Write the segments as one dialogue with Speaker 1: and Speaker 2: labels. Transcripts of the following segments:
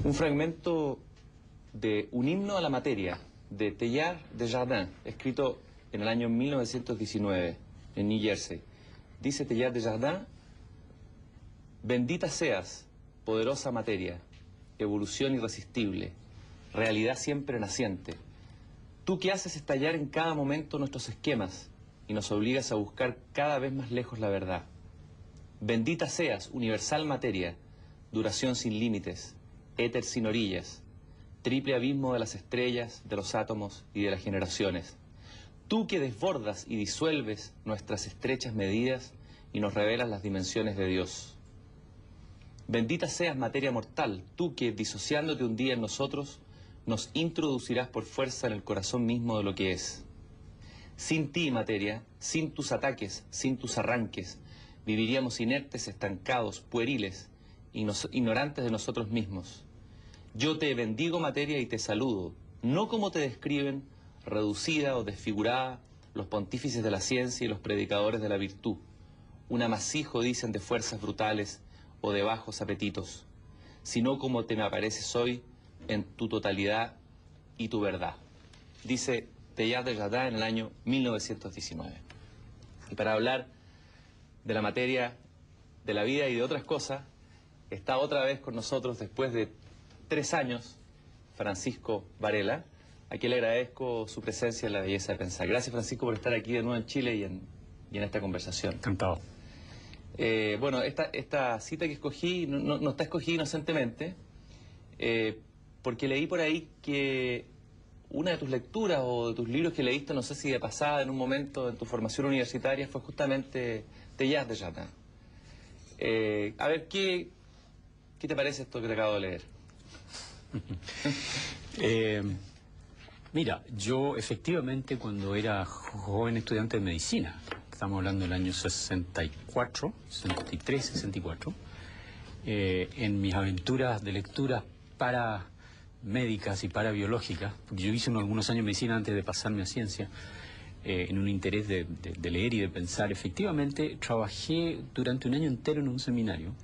Speaker 1: Un fragmento de Un himno a la materia, de Teilhard de Chardin, escrito en el año 1919, en New Jersey. Dice Teilhard de Chardin: bendita seas, poderosa materia, evolución irresistible, realidad siempre naciente. Tú que haces estallar en cada momento nuestros esquemas y nos obligas a buscar cada vez más lejos la verdad. Bendita seas, universal materia, duración sin límites, éter sin orillas, triple abismo de las estrellas, de los átomos y de las generaciones. Tú que desbordas y disuelves nuestras estrechas medidas y nos revelas las dimensiones de Dios. Bendita seas, materia mortal, tú que, disociándote un día en nosotros, nos introducirás por fuerza en el corazón mismo de lo que es. Sin ti, materia, sin tus ataques, sin tus arranques, viviríamos inertes, estancados, pueriles, ignorantes de nosotros mismos. Yo te bendigo, materia, y te saludo, no como te describen, reducida o desfigurada, los pontífices de la ciencia y los predicadores de la virtud. Un amasijo, dicen, de fuerzas brutales o de bajos apetitos, sino como te me apareces hoy en tu totalidad y tu verdad. Dice Teilhard de Chardin en el año 1919. Y para hablar de la materia, de la vida y de otras cosas, está otra vez con nosotros, después de 3 años, Francisco Varela, a quien le agradezco su presencia en La Belleza de Pensar. Gracias, Francisco, por estar aquí de nuevo en Chile y en esta conversación.
Speaker 2: Encantado.
Speaker 1: Bueno, esta cita que escogí no está escogida inocentemente, porque leí por ahí que una de tus lecturas o de tus libros que leíste, no sé si de pasada, en un momento en tu formación universitaria, fue justamente Teilhard de Chardin. A ver, ¿qué te parece esto que te acabo de leer?
Speaker 2: Mira, yo efectivamente cuando era joven estudiante de medicina, estamos hablando del año 64, 63, 64, en mis aventuras de lecturas para médicas y para biológicas, porque yo hice algunos años de medicina antes de pasarme a ciencia, en un interés de leer y de pensar. Efectivamente, trabajé durante un año entero en un seminario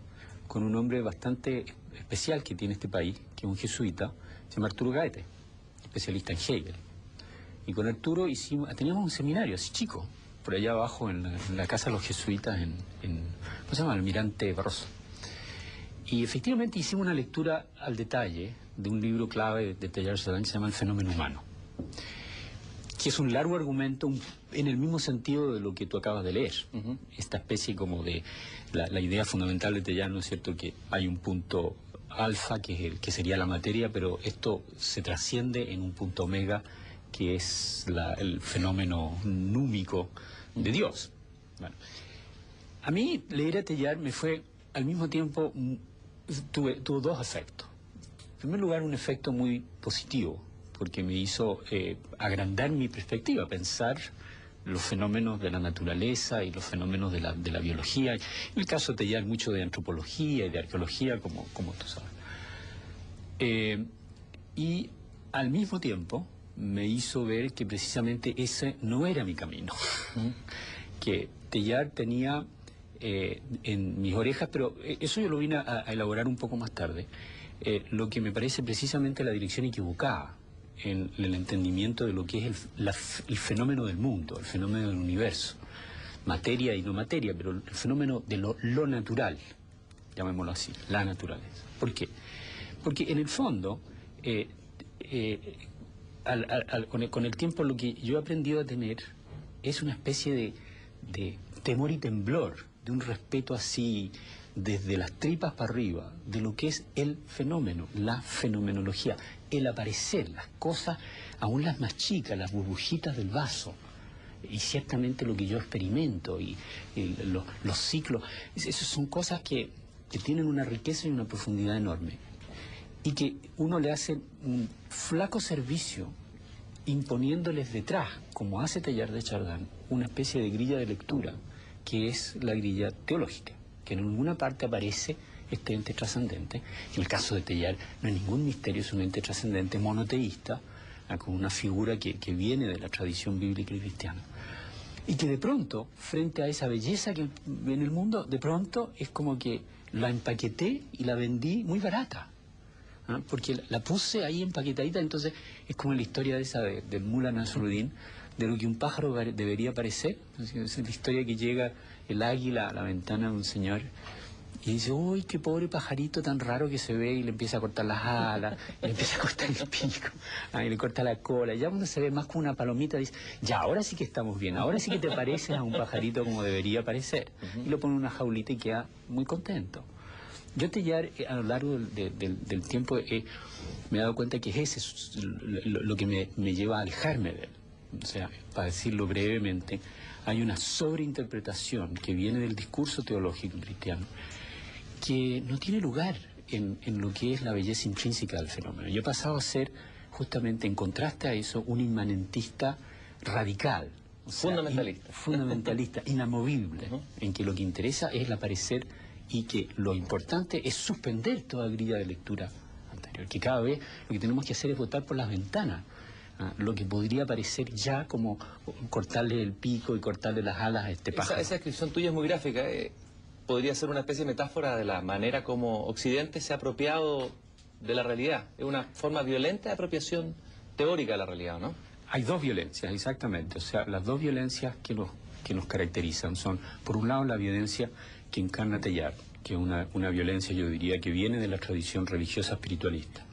Speaker 2: con un hombre bastante especial que tiene este país, que es un jesuita, se llama Arturo Gaete, especialista en Hegel. Y con Arturo teníamos un seminario así chico, por allá abajo en la casa de los jesuitas, ¿cómo se llama? Almirante Barroso. Y efectivamente hicimos una lectura al detalle de un libro clave de Teilhard de Chardin que se llama El fenómeno humano, que es un largo argumento en el mismo sentido de lo que tú acabas de leer. Esta especie como de la idea fundamental de Teilhard, ¿no es cierto?, que hay un punto alfa que sería la materia, pero esto se trasciende en un punto omega que es el fenómeno númico de Dios. Bueno, a mí leer a Teilhard me fue al mismo tiempo, tuvo dos efectos. En primer lugar, un efecto muy positivo, porque me hizo agrandar mi perspectiva, pensar los fenómenos de la naturaleza y los fenómenos de la biología. En el caso de Teilhard, mucho de antropología y de arqueología, como tú sabes. Y al mismo tiempo me hizo ver que precisamente ese no era mi camino. Que Teilhard tenía en mis orejas, pero eso yo lo vine a elaborar un poco más tarde, lo que me parece precisamente la dirección equivocada en el entendimiento de lo que es el fenómeno del mundo, el fenómeno del universo, materia y no materia, pero el fenómeno de lo natural, llamémoslo así, la naturaleza. ¿Por qué? Porque en el fondo, con el tiempo, lo que yo he aprendido a tener es una especie de temor y temblor, de un respeto así desde las tripas para arriba de lo que es el fenómeno, la fenomenología, el aparecer, las cosas, aún las más chicas, las burbujitas del vaso, y ciertamente lo que yo experimento y los ciclos, esas son cosas que tienen una riqueza y una profundidad enorme, y que uno le hace un flaco servicio imponiéndoles detrás, como hace Teilhard de Chardin, una especie de grilla de lectura, que es la grilla teológica, que en ninguna parte aparece este ente trascendente. En el caso de Teilhard no hay ningún misterio, es un ente trascendente monoteísta, con una figura que viene de la tradición bíblica y cristiana. Y que de pronto, frente a esa belleza que en el mundo, de pronto es como que la empaqueté y la vendí muy barata. porque la puse ahí empaquetadita, entonces es como la historia esa de Mullah Nasruddin, de lo que un pájaro debería parecer. Es la historia que llega el águila a la ventana de un señor y dice, uy, qué pobre pajarito tan raro que se ve, y le empieza a cortar las alas, y le empieza a cortar el pico, y le corta la cola. Ya cuando se ve más como una palomita, dice, ya, ahora sí que estamos bien, ahora sí que te pareces a un pajarito como debería parecer. Y lo pone en una jaulita y queda muy contento. Yo Teilhard, a lo largo del tiempo, me he dado cuenta que ese es lo que me lleva a alejarme de él. O sea, para decirlo brevemente, hay una sobreinterpretación que viene del discurso teológico cristiano que no tiene lugar en lo que es la belleza intrínseca del fenómeno. Yo he pasado a ser, justamente en contraste a eso, un inmanentista radical. O sea,
Speaker 1: fundamentalista.
Speaker 2: Fundamentalista, inamovible, en que lo que interesa es el aparecer y que lo importante es suspender toda grilla de lectura anterior, que cada vez lo que tenemos que hacer es botar por las ventanas lo que podría parecer ya como cortarle el pico y cortarle las alas a este pájaro.
Speaker 1: Esa descripción tuya es muy gráfica. Podría ser una especie de metáfora de la manera como Occidente se ha apropiado de la realidad. Es una forma violenta de apropiación teórica de la realidad, ¿no?
Speaker 2: Hay dos violencias, exactamente. O sea, las dos violencias que nos caracterizan son, por un lado, la violencia que encarna Teilhard, que es una violencia, yo diría, que viene de la tradición religiosa espiritualista,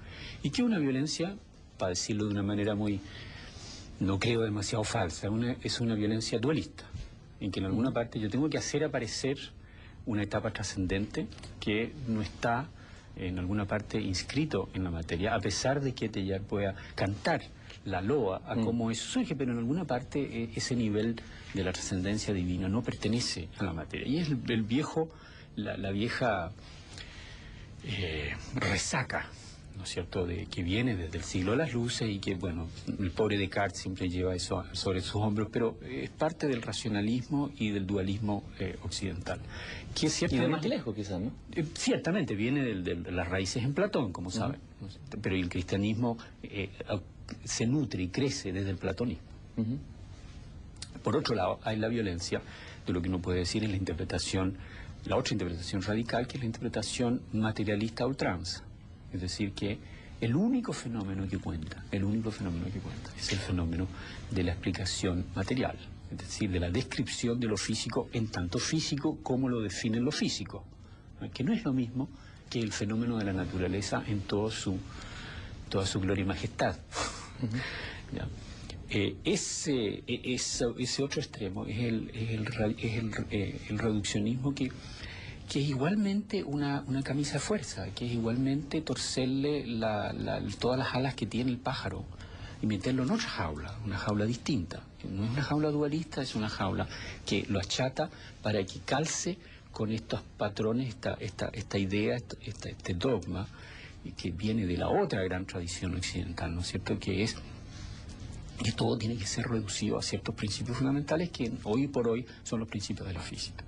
Speaker 2: y que es una violencia, para decirlo de una manera muy, no creo demasiado falsa, es una violencia dualista, en que en alguna parte yo tengo que hacer aparecer una etapa trascendente que no está en alguna parte inscrito en la materia, a pesar de que Teilhard pueda cantar la loa a cómo eso surge, pero en alguna parte ese nivel de la trascendencia divina no pertenece a la materia. Y es la vieja resaca, ¿no es cierto?, que viene desde el siglo de las luces, y que, bueno, el pobre Descartes siempre lleva eso sobre sus hombros, pero es parte del racionalismo y del dualismo occidental. Que
Speaker 1: y de más lejos, quizás, ¿no?
Speaker 2: Ciertamente viene de las raíces en Platón, como saben, pero el cristianismo se nutre y crece desde el platonismo. Por otro lado, hay la violencia de lo que uno puede decir es la otra interpretación radical, que es la interpretación materialista a ultranza. Es decir, que el único fenómeno que cuenta es el fenómeno de la explicación material, es decir, de la descripción de lo físico en tanto físico como lo define lo físico, que no es lo mismo que el fenómeno de la naturaleza en toda su gloria y majestad. ¿Ya? Ese otro extremo es el reduccionismo, que es igualmente una camisa de fuerza, que es igualmente torcerle todas las alas que tiene el pájaro y meterlo en otra jaula, una jaula distinta. No es una jaula dualista, es una jaula que lo achata para que calce con estos patrones, esta idea, este dogma, que viene de la otra gran tradición occidental, ¿no es cierto?, que es que todo tiene que ser reducido a ciertos principios fundamentales que hoy por hoy son los principios de la física.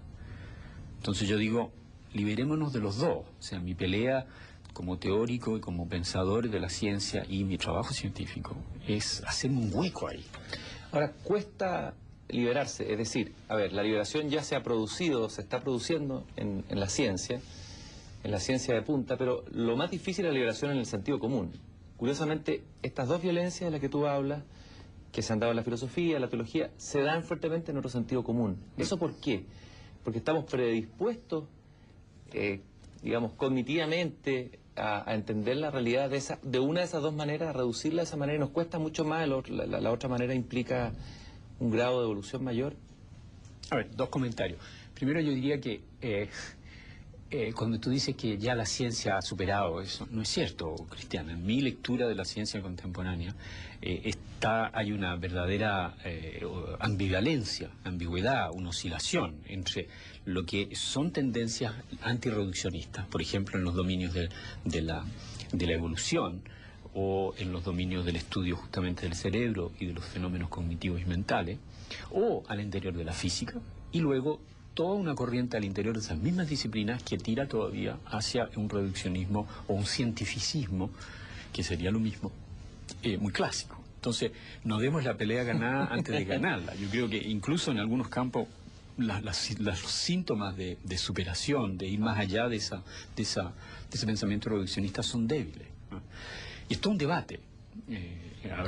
Speaker 2: Entonces yo digo, liberémonos de los dos. O sea, mi pelea como teórico y como pensador de la ciencia y mi trabajo científico es hacerme un hueco ahí.
Speaker 1: Ahora, cuesta liberarse, es decir, a ver, la liberación ya se ha producido, se está produciendo en la ciencia de punta, pero lo más difícil es la liberación en el sentido común. Curiosamente, estas dos violencias de las que tú hablas, que se han dado en la filosofía, en la teología, se dan fuertemente en otro sentido común. ¿Eso por qué? Porque estamos predispuestos, digamos, cognitivamente a entender la realidad de una de esas dos maneras, a reducirla de esa manera, y nos cuesta mucho más, la otra manera implica un grado de evolución mayor.
Speaker 2: A ver, dos comentarios. Primero, yo diría que cuando tú dices que ya la ciencia ha superado eso, no es cierto, Cristian. En mi lectura de la ciencia contemporánea hay una verdadera ambigüedad, una oscilación entre lo que son tendencias antirreduccionistas, por ejemplo, en los dominios de la evolución, o en los dominios del estudio justamente del cerebro y de los fenómenos cognitivos y mentales, o al interior de la física, y luego toda una corriente al interior de esas mismas disciplinas que tira todavía hacia un reduccionismo o un cientificismo, que sería lo mismo, muy clásico. Entonces, no demos la pelea ganada antes de ganarla. Yo creo que incluso en algunos campos los síntomas de superación, de ir más allá de ese pensamiento reduccionista, son débiles. ¿no? Y es todo un debate.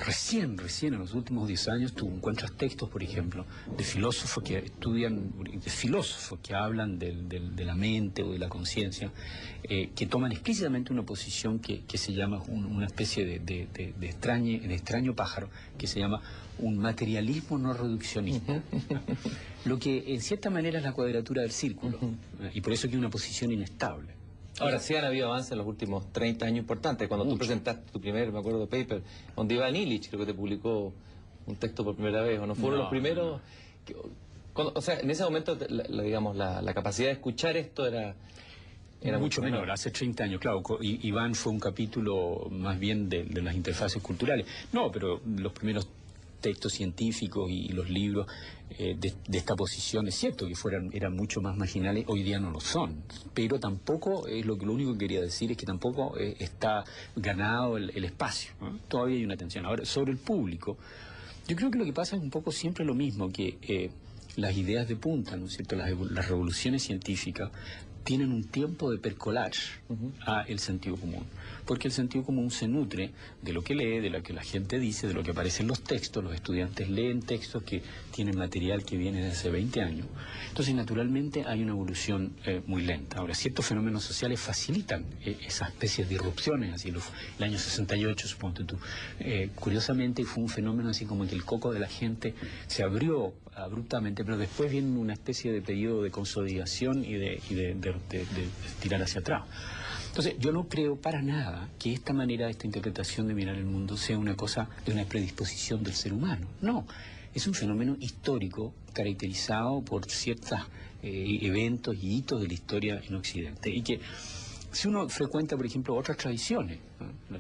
Speaker 2: Recién en los últimos 10 años tú encuentras textos, por ejemplo, de filósofos que hablan de la mente o de la conciencia, que toman explícitamente una posición que se llama una especie de extraño pájaro, que se llama un materialismo no reduccionista. Lo que en cierta manera es la cuadratura del círculo, y por eso que es una posición inestable.
Speaker 1: Ahora, sí han habido avances en los últimos 30 años importantes. Cuando tú presentaste tu primer, me acuerdo, paper, donde Iván Illich, creo que te publicó un texto por primera vez, ¿o no fueron los primeros? O sea, en ese momento, digamos, la capacidad de escuchar esto era
Speaker 2: mucho menor. Hace 30 años, claro. Iván fue un capítulo más bien de las interfaces culturales. No, pero los primeros textos científicos y los libros de esta posición, es cierto que eran mucho más marginales, hoy día no lo son, pero tampoco, lo único que quería decir es que tampoco está ganado el espacio, ¿no? Todavía hay una tensión. Ahora, sobre el público, yo creo que lo que pasa es un poco siempre lo mismo, que las ideas de punta, ¿no es cierto?, las revoluciones científicas tienen un tiempo de percolar a el sentido común, porque el sentido común se nutre de lo que lee, de lo que la gente dice, de lo que aparece en los textos. Los estudiantes leen textos que tienen material que viene de hace 20 años. Entonces, naturalmente, hay una evolución muy lenta. Ahora, ciertos fenómenos sociales facilitan esas especies de irrupciones, así el año 68, suponte tú. Curiosamente, fue un fenómeno así como que el coco de la gente se abrió abruptamente, pero después viene una especie de periodo de consolidación y de tirar hacia atrás. Entonces, yo no creo para nada que esta interpretación de mirar el mundo sea una cosa de una predisposición del ser humano. No, es un fenómeno histórico caracterizado por ciertos eventos y hitos de la historia en Occidente. Y que si uno frecuenta, por ejemplo, otras tradiciones, ¿no?,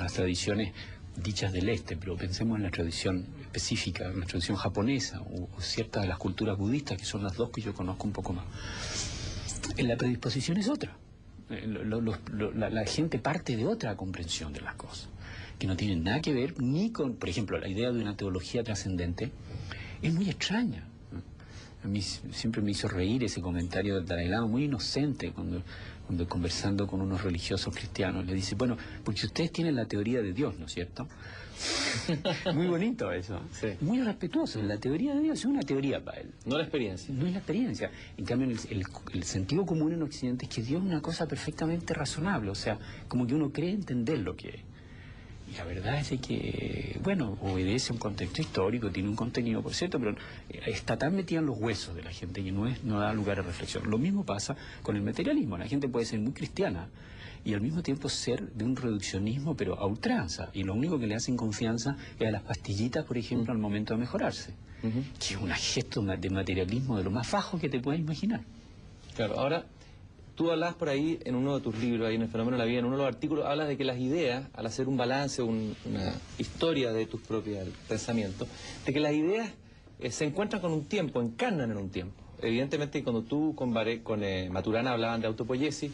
Speaker 2: las tradiciones dichas del este, pero pensemos en la tradición específica, en la tradición japonesa o ciertas de las culturas budistas, que son las dos que yo conozco un poco más. La predisposición es otra. La gente parte de otra comprensión de las cosas, que no tienen nada que ver ni con, por ejemplo, la idea de una teología trascendente. Es muy extraña. A mí siempre me hizo reír ese comentario del Dalai Lama, muy inocente, cuando conversando con unos religiosos cristianos, le dice, bueno, porque ustedes tienen la teoría de Dios, ¿no es cierto? Muy bonito eso.
Speaker 1: Sí.
Speaker 2: Muy respetuoso. La teoría de Dios es una teoría para él.
Speaker 1: No la experiencia.
Speaker 2: No es la experiencia. En cambio, el sentido común en Occidente es que Dios es una cosa perfectamente razonable. O sea, como que uno cree entender lo que es. Y la verdad es que, bueno, obedece a un contexto histórico, tiene un contenido, por cierto, pero está tan metida en los huesos de la gente que no da lugar a reflexión. Lo mismo pasa con el materialismo. La gente puede ser muy cristiana y al mismo tiempo ser de un reduccionismo, pero a ultranza. Y lo único que le hacen confianza es a las pastillitas, por ejemplo, al momento de mejorarse. Que es un gesto de materialismo de lo más bajo que te puedas imaginar.
Speaker 1: Claro, ahora, tú hablabas por ahí en uno de tus libros, ahí en El Fenómeno de la Vida, en uno de los artículos, hablas de que las ideas, al hacer un balance, una historia de tus propios pensamientos, de que las ideas se encuentran con un tiempo, encarnan en un tiempo. Evidentemente, cuando tú con Maturana hablaban de autopoiesis,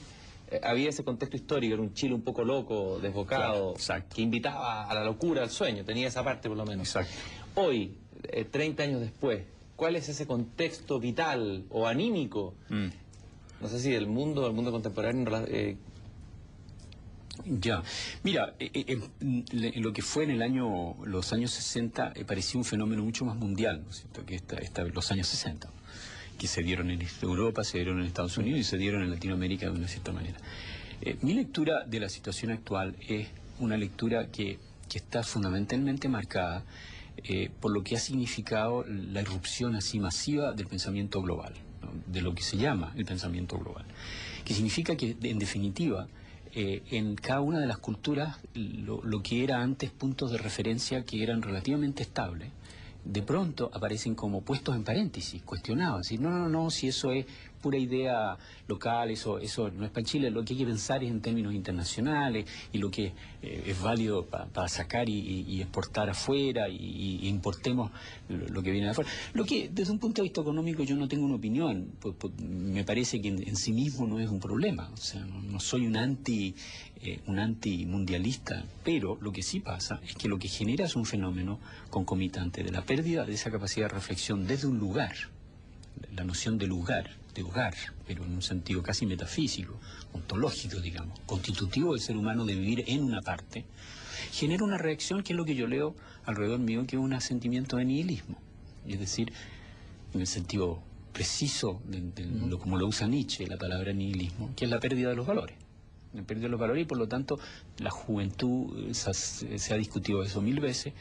Speaker 1: había ese contexto histórico, era un Chile un poco loco, desbocado,
Speaker 2: claro,
Speaker 1: que invitaba a la locura, al sueño, tenía esa parte por lo menos.
Speaker 2: Exacto.
Speaker 1: Hoy, 30 años después, ¿cuál es ese contexto vital o anímico? No sé si del mundo contemporáneo.
Speaker 2: Ya, mira, lo que fue en los años 60 parecía un fenómeno mucho más mundial, ¿no es cierto?, que los años 60, que se dieron en Europa, se dieron en Estados Unidos y se dieron en Latinoamérica de una cierta manera. Mi lectura de la situación actual es una lectura que está fundamentalmente marcada por lo que ha significado la irrupción así masiva del pensamiento global, ¿no?, de lo que se llama el pensamiento global, que significa que, en definitiva, en cada una de las culturas, lo que era antes puntos de referencia que eran relativamente estables, de pronto aparecen como puestos en paréntesis, cuestionados. ¿Sí? No, si eso es pura idea local, eso no es para Chile, lo que hay que pensar es en términos internacionales y lo que es válido para sacar y exportar afuera y importemos lo que viene de afuera. Lo que, desde un punto de vista económico, yo no tengo una opinión, me parece que en sí mismo no es un problema, o sea, no soy un antimundialista, pero lo que sí pasa es que lo que genera es un fenómeno concomitante de la pérdida de esa capacidad de reflexión desde un lugar, la noción de lugar, de hogar, pero en un sentido casi metafísico, ontológico, digamos, constitutivo del ser humano de vivir en una parte, genera una reacción que es lo que yo leo alrededor mío, que es un sentimiento de nihilismo. Es decir, en el sentido preciso, como lo usa Nietzsche, la palabra nihilismo, que es la pérdida de los valores. La pérdida de los valores y por lo tanto la juventud, se ha discutido eso 1000 veces,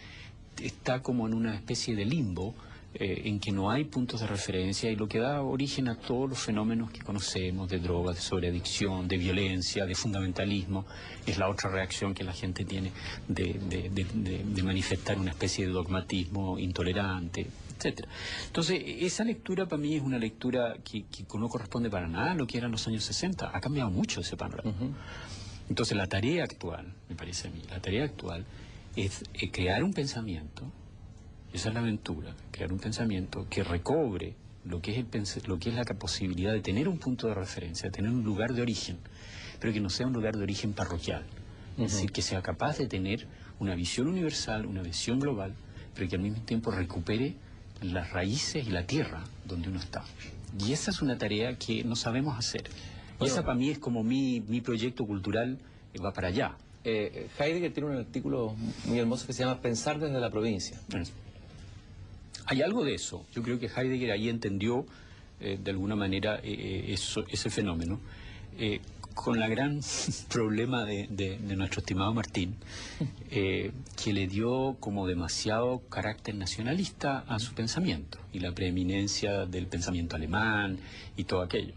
Speaker 2: está como en una especie de limbo en que no hay puntos de referencia y lo que da origen a todos los fenómenos que conocemos de drogas, de sobreadicción, de violencia, de fundamentalismo. Es la otra reacción que la gente tiene de manifestar una especie de dogmatismo intolerante, etcétera. Entonces, esa lectura para mí es una lectura que no corresponde para nada a lo que eran los años 60. Ha cambiado mucho ese panorama. Entonces, la tarea actual, me parece a mí, la tarea actual es crear un pensamiento. Esa es la aventura, crear un pensamiento que recobre lo que es la posibilidad de tener un punto de referencia, de tener un lugar de origen, pero que no sea un lugar de origen parroquial. Es decir, que sea capaz de tener una visión universal, una visión global, pero que al mismo tiempo recupere las raíces y la tierra donde uno está. Y esa es una tarea que no sabemos hacer. Y esa para mí es como mi proyecto cultural va para allá.
Speaker 1: Heidegger tiene un artículo muy hermoso que se llama Pensar desde la provincia.
Speaker 2: Hay algo de eso. Yo creo que Heidegger ahí entendió de alguna manera ese fenómeno, con la gran problema de nuestro estimado Martín, que le dio como demasiado carácter nacionalista a su pensamiento y la preeminencia del pensamiento alemán y todo aquello.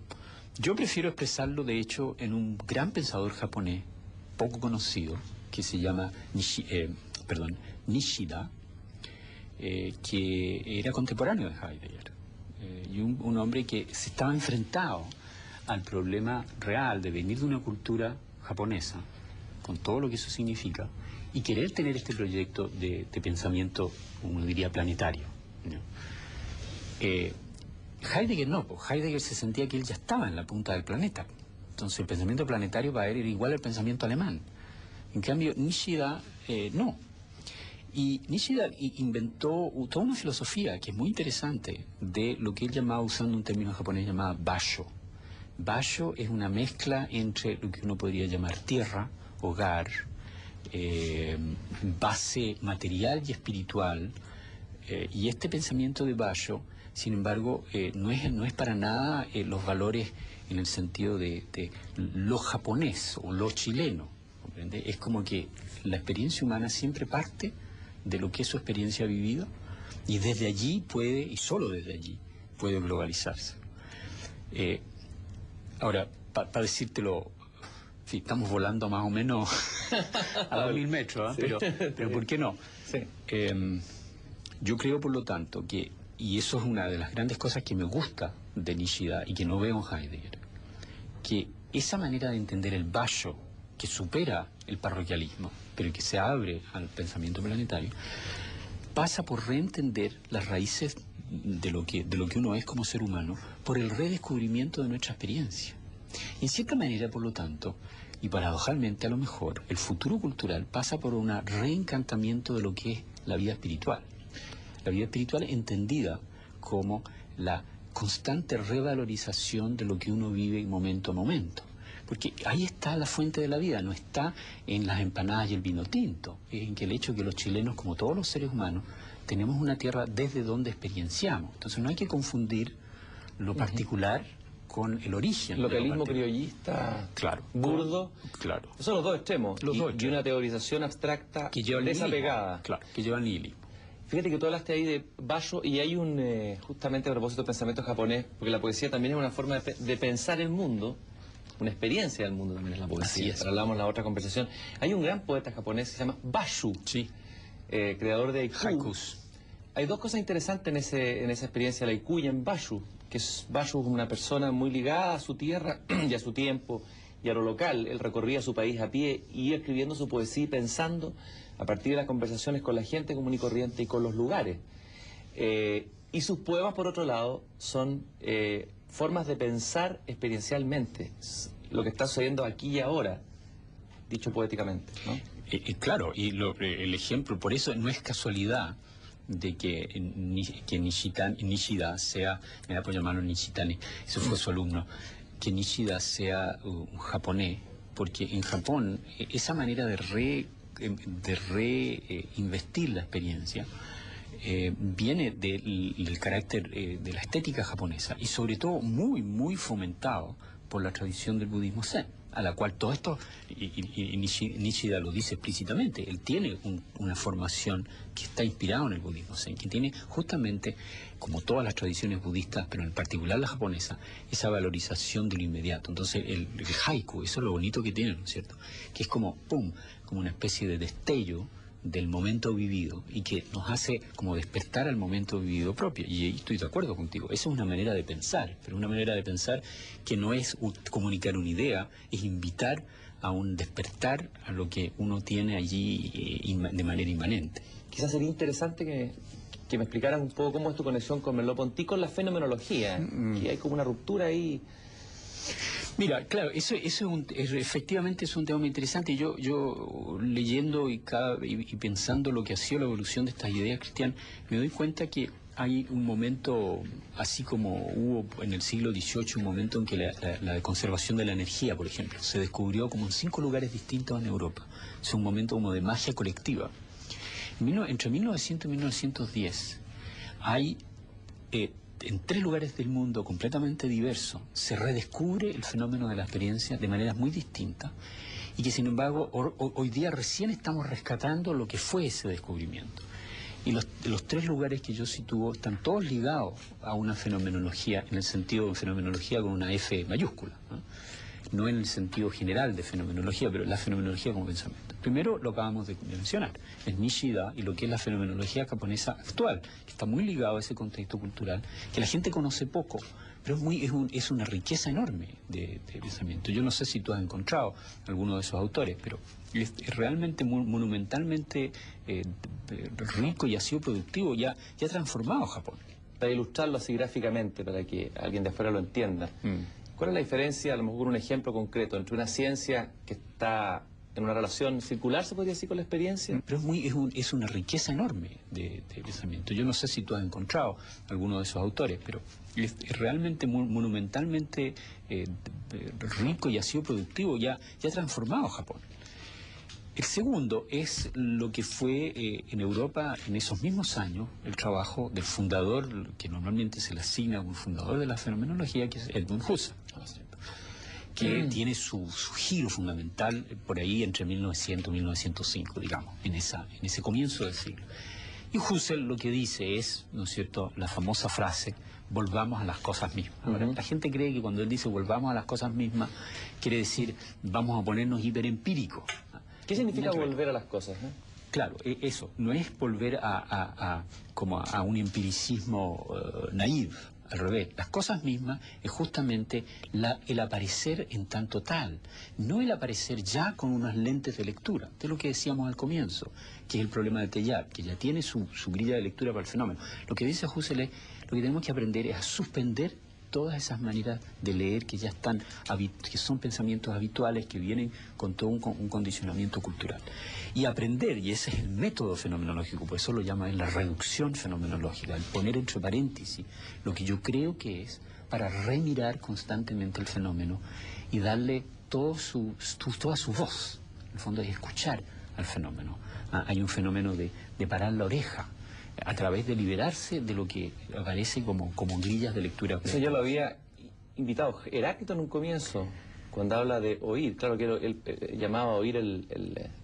Speaker 2: Yo prefiero expresarlo, de hecho, en un gran pensador japonés poco conocido que se llama Nishida, que era contemporáneo de Heidegger, y un hombre que se estaba enfrentado al problema real de venir de una cultura japonesa, con todo lo que eso significa, y querer tener este proyecto de pensamiento, uno diría, planetario, ¿no? Heidegger no, pues Heidegger se sentía que él ya estaba en la punta del planeta. Entonces el pensamiento planetario para él era igual al pensamiento alemán. En cambio, Nishida no. Y Nishida inventó toda una filosofía que es muy interesante de lo que él llamaba, usando un término japonés llamado basho. Basho es una mezcla entre lo que uno podría llamar tierra, hogar, base material y espiritual. Y este pensamiento de basho, sin embargo, no es para nada los valores en el sentido de lo japonés o lo chileno, ¿comprende? Es como que la experiencia humana siempre parte de lo que es su experiencia vivida y desde allí puede, y solo desde allí, puede globalizarse. Ahora, para decírtelo, sí, estamos volando más o menos a 2000 metros, ¿eh?
Speaker 1: Sí.
Speaker 2: Pero ¿por qué no?
Speaker 1: Sí.
Speaker 2: Yo creo, por lo tanto, que, y eso es una de las grandes cosas que me gusta de Nishida y que no veo en Heidegger, que esa manera de entender el basho, que supera el parroquialismo, pero que se abre al pensamiento planetario, pasa por reentender las raíces de lo que uno es como ser humano, por el redescubrimiento de nuestra experiencia. Y en cierta manera, por lo tanto, y paradojalmente a lo mejor, el futuro cultural pasa por un reencantamiento de lo que es la vida espiritual. La vida espiritual entendida como la constante revalorización de lo que uno vive momento a momento. Porque ahí está la fuente de la vida, no está en las empanadas y el vino tinto, es en que el hecho de que los chilenos, como todos los seres humanos, tenemos una tierra desde donde experienciamos. Entonces no hay que confundir lo particular con el origen.
Speaker 1: Localismo criollista,
Speaker 2: claro,
Speaker 1: burdo.
Speaker 2: Claro.
Speaker 1: Son los dos extremos.
Speaker 2: Los dos
Speaker 1: Y
Speaker 2: extremos.
Speaker 1: una teorización abstracta
Speaker 2: Que lleva al
Speaker 1: desapegada.
Speaker 2: nihilismo. Claro, que lleva al nihilismo.
Speaker 1: Fíjate que tú hablaste ahí de basho y hay justamente a propósito de pensamiento japonés, porque la poesía también es una forma de pensar el mundo, una experiencia del mundo también es la poesía.
Speaker 2: Así es.
Speaker 1: Hablamos en la otra conversación. Hay un gran poeta japonés que se llama Basho,
Speaker 2: Sí.
Speaker 1: creador de
Speaker 2: Haikus.
Speaker 1: Hay dos cosas interesantes en esa experiencia, la haiku y en Basho, que Basho es una persona muy ligada a su tierra y a su tiempo y a lo local. Él recorría su país a pie y iba escribiendo su poesía y pensando a partir de las conversaciones con la gente común y corriente y con los lugares. Y sus poemas, por otro lado, son formas de pensar experiencialmente lo que está sucediendo aquí y ahora, dicho poéticamente, ¿no?
Speaker 2: Claro, y el ejemplo, por eso no es casualidad de que Nishida sea, me da por llamarlo Nishitani, eso fue su alumno, que Nishida sea un japonés, porque en Japón esa manera de reinvestir la experiencia viene del carácter de la estética japonesa y sobre todo muy fomentado por la tradición del budismo zen, a la cual todo esto, y Nishida lo dice explícitamente, él tiene una formación que está inspirada en el budismo zen, que tiene justamente, como todas las tradiciones budistas, pero en particular la japonesa, esa valorización de lo inmediato. Entonces el haiku, eso es lo bonito que tiene, ¿no es cierto? Que es como, ¡pum!, como una especie de destello del momento vivido y que nos hace como despertar al momento vivido propio. Y estoy de acuerdo contigo, esa es una manera de pensar, pero una manera de pensar que no es comunicar una idea, es invitar a un despertar a lo que uno tiene allí de manera inmanente.
Speaker 1: Quizás sería interesante que me explicaras un poco cómo es tu conexión con Merleau-Ponty con la fenomenología, que hay como una ruptura ahí.
Speaker 2: Mira, claro, efectivamente es un tema muy interesante. Yo leyendo y pensando lo que ha sido la evolución de estas ideas cristianas, me doy cuenta que hay un momento, así como hubo en el siglo XVIII, un momento en que la conservación de la energía, por ejemplo, se descubrió como en 5 lugares distintos en Europa. Es un momento como de magia colectiva. Entre 1900 y 1910 hay... en 3 lugares del mundo completamente diversos se redescubre el fenómeno de la experiencia de maneras muy distintas y que sin embargo hoy día recién estamos rescatando lo que fue ese descubrimiento. Y los 3 lugares que yo sitúo están todos ligados a una fenomenología, en el sentido de fenomenología con una F mayúscula, no en el sentido general de fenomenología, pero la fenomenología como pensamiento. Primero lo acabamos de mencionar, es Nishida y lo que es la fenomenología japonesa actual, que está muy ligado a ese contexto cultural, que la gente conoce poco, pero es una riqueza enorme de pensamiento. Yo no sé si tú has encontrado alguno de esos autores, pero es realmente monumentalmente rico y ha sido productivo, ya ha transformado Japón.
Speaker 1: Para ilustrarlo así gráficamente, para que alguien de afuera lo entienda, ¿cuál es la diferencia, a lo mejor un ejemplo concreto, entre una ciencia que está en una relación circular, se podría decir, con la experiencia?
Speaker 2: Pero es una riqueza enorme de pensamiento. Yo no sé si tú has encontrado alguno de esos autores, pero es realmente monumentalmente rico y ha sido productivo, ya ha transformado Japón. El segundo es lo que fue en Europa en esos mismos años el trabajo del fundador, que normalmente se le asigna a un fundador de la fenomenología, que es Edmund Husserl, que tiene su giro fundamental por ahí entre 1900 y 1905, digamos, en ese comienzo del siglo. Y Husserl lo que dice es, ¿no es cierto?, la famosa frase, volvamos a las cosas mismas. Ahora, la gente cree que cuando él dice volvamos a las cosas mismas, quiere decir vamos a ponernos hiperempíricos.
Speaker 1: ¿Qué significa volver a las cosas?
Speaker 2: Claro, eso, no es volver como a un empiricismo naïve, al revés. Las cosas mismas es justamente el aparecer en tanto tal, no el aparecer ya con unas lentes de lectura, de lo que decíamos al comienzo, que es el problema de Teilhard, que ya tiene su grilla de lectura para el fenómeno. Lo que dice Husserl es, lo que tenemos que aprender es a suspender todas esas maneras de leer que ya están, que son pensamientos habituales, que vienen con todo un condicionamiento cultural. Y aprender, y ese es el método fenomenológico, por eso lo llaman la reducción fenomenológica, el poner entre paréntesis lo que yo creo que es, para remirar constantemente el fenómeno y darle toda su voz. En el fondo es escuchar al fenómeno. Hay un fenómeno de parar la oreja, a través de liberarse de lo que aparece como grillas de lectura.
Speaker 1: Eso yo lo había invitado Heráclito en un comienzo, cuando habla de oír. Claro que él llamaba a oír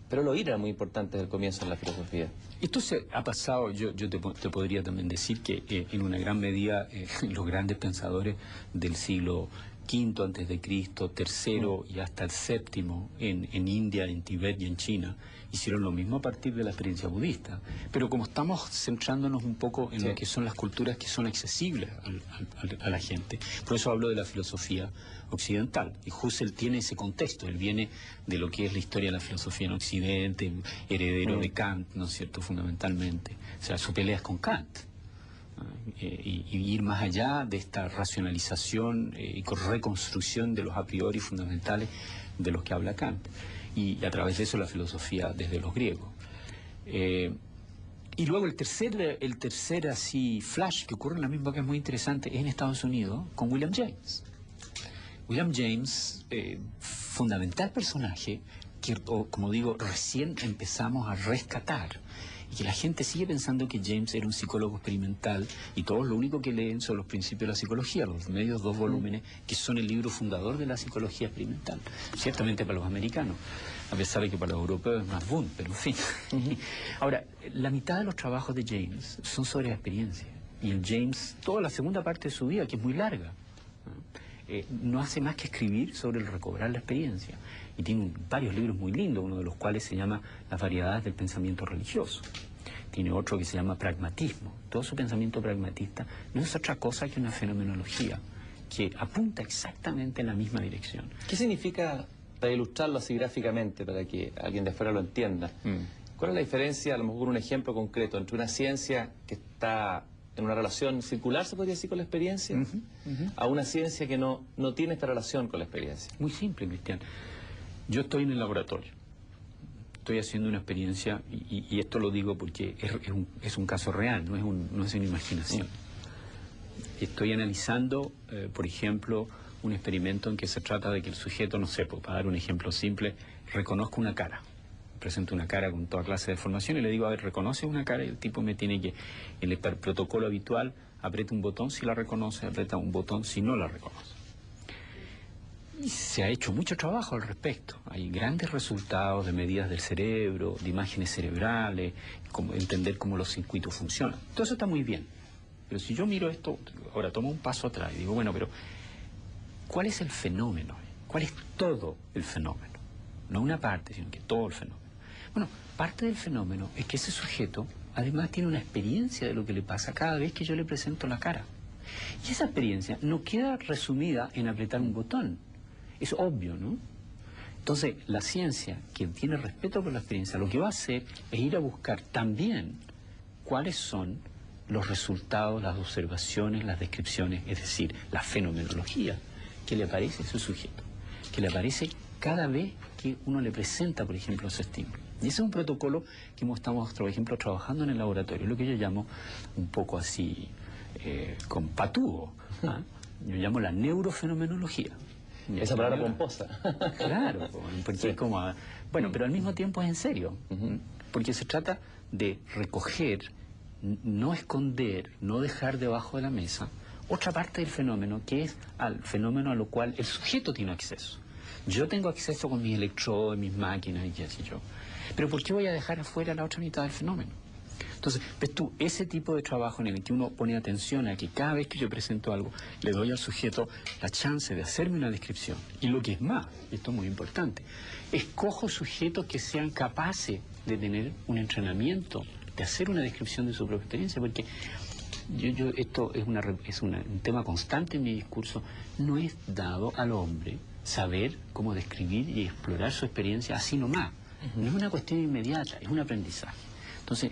Speaker 1: pero el oír era muy importante desde el comienzo en la filosofía.
Speaker 2: Esto se ha pasado, yo te podría también decir que en una gran medida los grandes pensadores del siglo V antes de Cristo, tercero y hasta el séptimo en India, en Tibet y en China, hicieron lo mismo a partir de la experiencia budista. Pero como estamos centrándonos un poco en lo que son las culturas que son accesibles a la gente, por eso hablo de la filosofía occidental. Y Husserl tiene ese contexto, él viene de lo que es la historia de la filosofía en Occidente, heredero de Kant, ¿no es cierto?, fundamentalmente. O sea, su pelea es con Kant. Y ir más allá de esta racionalización y reconstrucción de los a priori fundamentales de los que habla Kant. Y a través de eso la filosofía desde los griegos. Y luego el tercer así flash que ocurre en la misma época es muy interesante, es en Estados Unidos con William James. William James, fundamental personaje que, como digo, recién empezamos a rescatar. Y que la gente sigue pensando que James era un psicólogo experimental y todos lo único que leen son los principios de la psicología, los medios 2 volúmenes, que son el libro fundador de la psicología experimental. Ciertamente para los americanos, a pesar de que para los europeos es más boom, pero en fin. Ahora, la mitad de los trabajos de James son sobre la experiencia. Y el James, toda la segunda parte de su vida, que es muy larga, no hace más que escribir sobre el recobrar la experiencia. Y tiene varios libros muy lindos, uno de los cuales se llama Las variedades del pensamiento religioso. Tiene otro que se llama Pragmatismo. Todo su pensamiento pragmatista no es otra cosa que una fenomenología que apunta exactamente en la misma dirección.
Speaker 1: ¿Qué significa, para ilustrarlo así gráficamente, para que alguien de afuera lo entienda, cuál es la diferencia, a lo mejor con un ejemplo concreto, entre una ciencia que está en una relación circular, se podría decir, con la experiencia, a una ciencia que no tiene esta relación con la experiencia?
Speaker 2: Muy simple, Cristian. Yo estoy en el laboratorio, estoy haciendo una experiencia, y esto lo digo porque es un caso real, no es una imaginación. Estoy analizando, por ejemplo, un experimento en que se trata de que el sujeto, no sé, para dar un ejemplo simple, reconozca una cara. Presento una cara con toda clase de formación y le digo, a ver, reconoce una cara, y el tipo me tiene que, en el protocolo habitual, aprieta un botón si la reconoce, aprieta un botón si no la reconoce. Y se ha hecho mucho trabajo al respecto. Hay grandes resultados de medidas del cerebro, de imágenes cerebrales, como entender cómo los circuitos funcionan. Todo eso está muy bien. Pero si yo miro esto, ahora tomo un paso atrás y digo, bueno, pero ¿cuál es el fenómeno? ¿Cuál es todo el fenómeno? No una parte, sino que todo el fenómeno. Bueno, parte del fenómeno es que ese sujeto además tiene una experiencia de lo que le pasa cada vez que yo le presento la cara. Y esa experiencia no queda resumida en apretar un botón. Es obvio, ¿no? Entonces, la ciencia, que tiene respeto por la experiencia, lo que va a hacer es ir a buscar también cuáles son los resultados, las observaciones, las descripciones, es decir, la fenomenología que le aparece a ese sujeto, que le aparece cada vez que uno le presenta, por ejemplo, ese estímulo. Y ese es un protocolo que estamos, por ejemplo, trabajando en el laboratorio, lo que yo llamo un poco así, con patúo, ¿ah? Yo llamo la neurofenomenología.
Speaker 1: Esa palabra pomposa.
Speaker 2: Claro, porque sí. Es como... Bueno, pero al mismo tiempo es en serio, porque se trata de recoger, no esconder, no dejar debajo de la mesa otra parte del fenómeno, que es al fenómeno a lo cual el sujeto tiene acceso. Yo tengo acceso con mis electrodos, mis máquinas y qué sé yo. Pero ¿por qué voy a dejar afuera la otra mitad del fenómeno? Entonces, ves tú, ese tipo de trabajo en el que uno pone atención a que cada vez que yo presento algo, le doy al sujeto la chance de hacerme una descripción. Y lo que es más, y esto es muy importante, escojo sujetos que sean capaces de tener un entrenamiento, de hacer una descripción de su propia experiencia, porque esto es un tema constante en mi discurso. No es dado al hombre saber cómo describir y explorar su experiencia así nomás. No es una cuestión inmediata, es un aprendizaje. Entonces,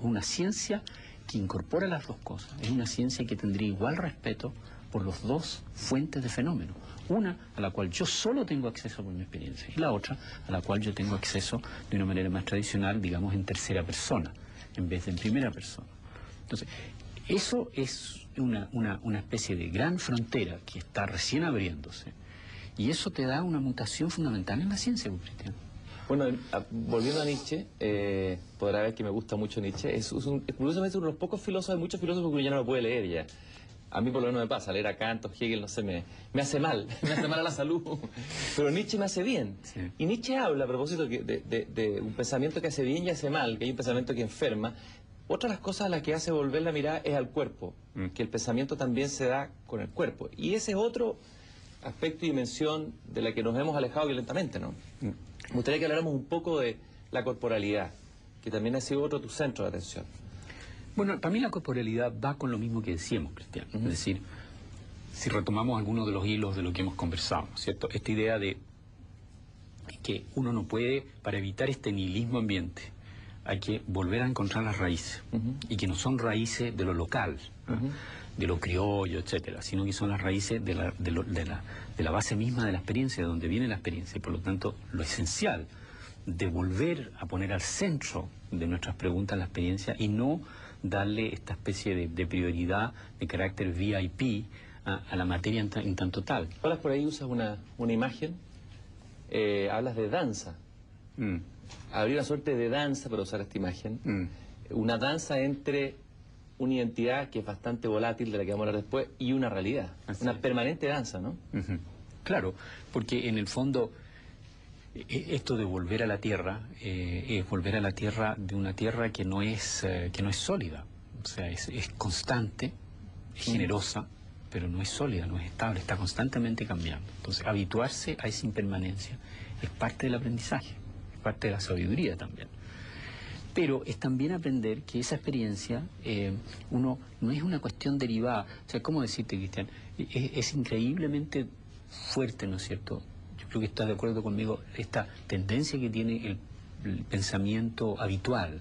Speaker 2: una ciencia que incorpora las dos cosas, es una ciencia que tendría igual respeto por las dos fuentes de fenómeno. Una a la cual yo solo tengo acceso por mi experiencia y la otra a la cual yo tengo acceso de una manera más tradicional, digamos en tercera persona, en vez de en primera persona. Entonces, eso es una especie de gran frontera que está recién abriéndose, y eso te da una mutación fundamental en la ciencia, Cristian.
Speaker 1: Bueno, volviendo a Nietzsche, podrá ver que me gusta mucho Nietzsche. Curiosamente uno de los pocos filósofos, hay muchos filósofos que uno ya no lo puede leer ya. A mí por lo menos me pasa, leer a Kant o Hegel, no sé, me hace mal, me hace mal a la salud. Pero Nietzsche me hace bien. Sí. Y Nietzsche habla, a propósito, de un pensamiento que hace bien y hace mal, que hay un pensamiento que enferma. Otra de las cosas a las que hace volver la mirada es al cuerpo, que el pensamiento también se da con el cuerpo. Y ese es otro aspecto y dimensión de la que nos hemos alejado violentamente, ¿no? Me gustaría que habláramos un poco de la corporalidad, que también ha sido otro tu centro de atención.
Speaker 2: Bueno, para mí la corporalidad va con lo mismo que decíamos, Cristian. Es decir, si retomamos algunos de los hilos de lo que hemos conversado, ¿cierto? Esta idea de que uno no puede, para evitar este nihilismo ambiente, hay que volver a encontrar las raíces, y que no son raíces de lo local, de lo criollo, etcétera, sino que son las raíces de la base misma de la experiencia, de donde viene la experiencia, y por lo tanto lo esencial de volver a poner al centro de nuestras preguntas la experiencia y no darle esta especie de prioridad de carácter VIP a la materia en tanto tal.
Speaker 1: Hablas por ahí, usas una imagen, hablas de danza. Habría una suerte de danza, para usar esta imagen, una danza entre una identidad que es bastante volátil, de la que vamos a hablar después, y una realidad, una permanente danza, ¿no?
Speaker 2: Claro, porque en el fondo esto de volver a la Tierra es volver a la Tierra de una Tierra que no es sólida, o sea, es constante, es generosa, pero no es sólida, no es estable, está constantemente cambiando. Entonces, habituarse a esa impermanencia es parte del aprendizaje, es parte de la sabiduría también. Pero es también aprender que esa experiencia no es una cuestión derivada. O sea, ¿cómo decirte, Cristian? Es increíblemente fuerte, ¿no es cierto? Yo creo que estás de acuerdo conmigo, esta tendencia que tiene el pensamiento habitual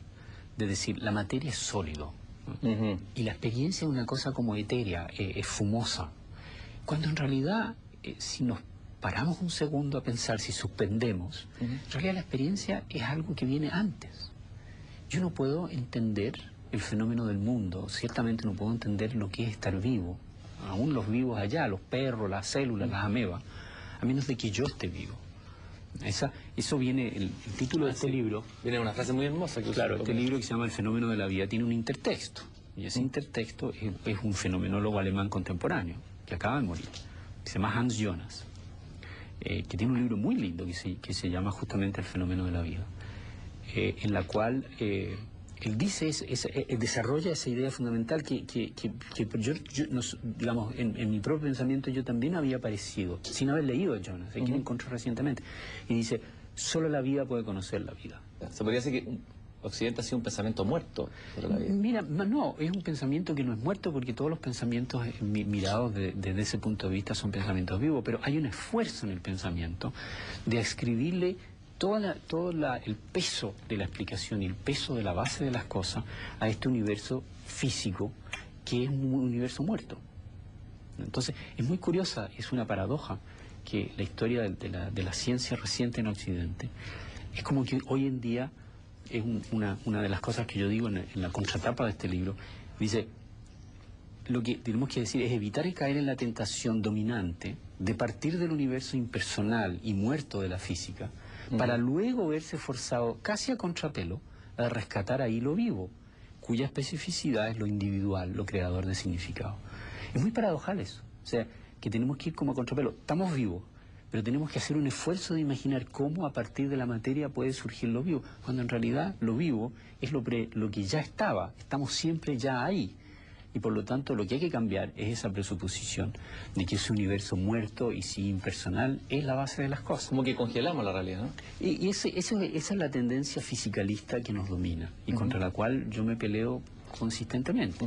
Speaker 2: de decir, la materia es sólido, ¿no? Y la experiencia es una cosa como etérea, es fumosa. Cuando en realidad, si nos paramos un segundo a pensar, si suspendemos, en realidad la experiencia es algo que viene antes. Yo no puedo entender el fenómeno del mundo, ciertamente no puedo entender lo que es estar vivo, aún los vivos allá, los perros, las células, las amebas, a menos de que yo esté vivo. Eso viene, el título de este libro...
Speaker 1: Viene una frase muy hermosa.
Speaker 2: Claro, este libro que se llama El fenómeno de la vida tiene un intertexto, y ese intertexto es un fenomenólogo alemán contemporáneo, que acaba de morir, que se llama Hans Jonas, que tiene un libro muy lindo que se llama justamente El fenómeno de la vida. En la cual él dice, desarrolla esa idea fundamental que yo digamos, en mi propio pensamiento yo también había aparecido, sin haber leído a Jonas, que lo encontré recientemente, y dice, solo la vida puede conocer la vida.
Speaker 1: Se podría decir que Occidente ha sido un pensamiento muerto sobre la vida.
Speaker 2: Mira, no, es un pensamiento que no es muerto porque todos los pensamientos mirados desde ese punto de vista son pensamientos vivos, pero hay un esfuerzo en el pensamiento de escribirle todo el peso de la explicación y el peso de la base de las cosas a este universo físico que es un universo muerto. Entonces, es muy curiosa, es una paradoja que la historia de la ciencia reciente en Occidente es como que hoy en día es una de las cosas que yo digo en la contratapa de este libro. Dice, lo que tenemos que decir es evitar caer en la tentación dominante de partir del universo impersonal y muerto de la física para luego verse forzado casi a contrapelo a rescatar ahí lo vivo, cuya especificidad es lo individual, lo creador de significado. Es muy paradojal eso, o sea, que tenemos que ir como a contrapelo. Estamos vivos, pero tenemos que hacer un esfuerzo de imaginar cómo a partir de la materia puede surgir lo vivo, cuando en realidad lo vivo es lo que ya estaba, estamos siempre ya ahí. Y por lo tanto lo que hay que cambiar es esa presuposición de que ese universo muerto y sí impersonal es la base de las cosas.
Speaker 1: Como que congelamos la realidad, ¿no?
Speaker 2: Y esa es la tendencia fisicalista que nos domina y contra la cual yo me peleo consistentemente.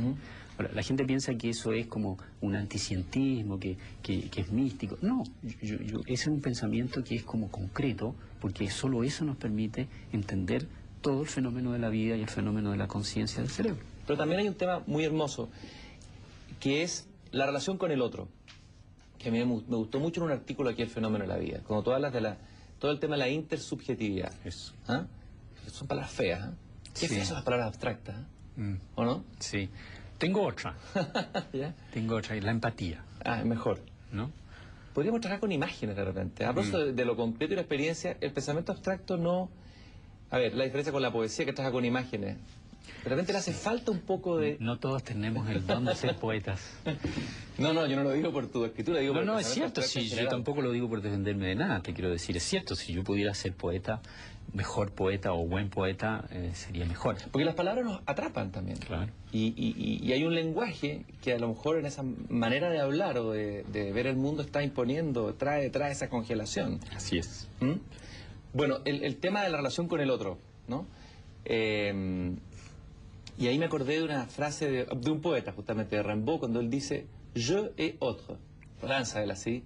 Speaker 2: Ahora, la gente piensa que eso es como un anticientismo, que es místico. No, ese es un pensamiento que es como concreto, porque solo eso nos permite entender todo el fenómeno de la vida y el fenómeno de la conciencia del cerebro.
Speaker 1: Pero también hay un tema muy hermoso, que es la relación con el otro, que a mí me gustó mucho en un artículo aquí, El fenómeno de la vida, cuando tú hablas de todo el tema de la intersubjetividad.
Speaker 2: Eso.
Speaker 1: ¿Ah? Son palabras feas, ¿eh? ¿Qué feas son las palabras abstractas? ¿O no?
Speaker 2: Sí. Tengo otra.
Speaker 1: ¿Ya?
Speaker 2: Tengo otra, la empatía.
Speaker 1: Ah, es mejor.
Speaker 2: ¿No?
Speaker 1: Podríamos trabajar con imágenes de repente. A propósito de lo concreto y la experiencia, el pensamiento abstracto no... A ver, la diferencia con la poesía que trabaja con imágenes. De repente le hace falta un poco de...
Speaker 2: No todos tenemos el don de ser poetas.
Speaker 1: No, yo no lo digo por tu escritura, digo por el
Speaker 2: No, es cierto,
Speaker 1: abstracto en
Speaker 2: sí, yo
Speaker 1: general.
Speaker 2: tampoco lo digo por defenderme de nada, te quiero decir, es cierto, si yo pudiera ser poeta, mejor poeta o buen poeta, sería mejor.
Speaker 1: Porque las palabras nos atrapan también.
Speaker 2: Claro.
Speaker 1: Y hay un lenguaje que a lo mejor en esa manera de hablar o de ver el mundo está imponiendo, trae esa congelación.
Speaker 2: Así es.
Speaker 1: Bueno, el tema de la relación con el otro, ¿no? Y ahí me acordé de una frase de un poeta, justamente, de Rimbaud, cuando él dice, je et autre. Lanza él así,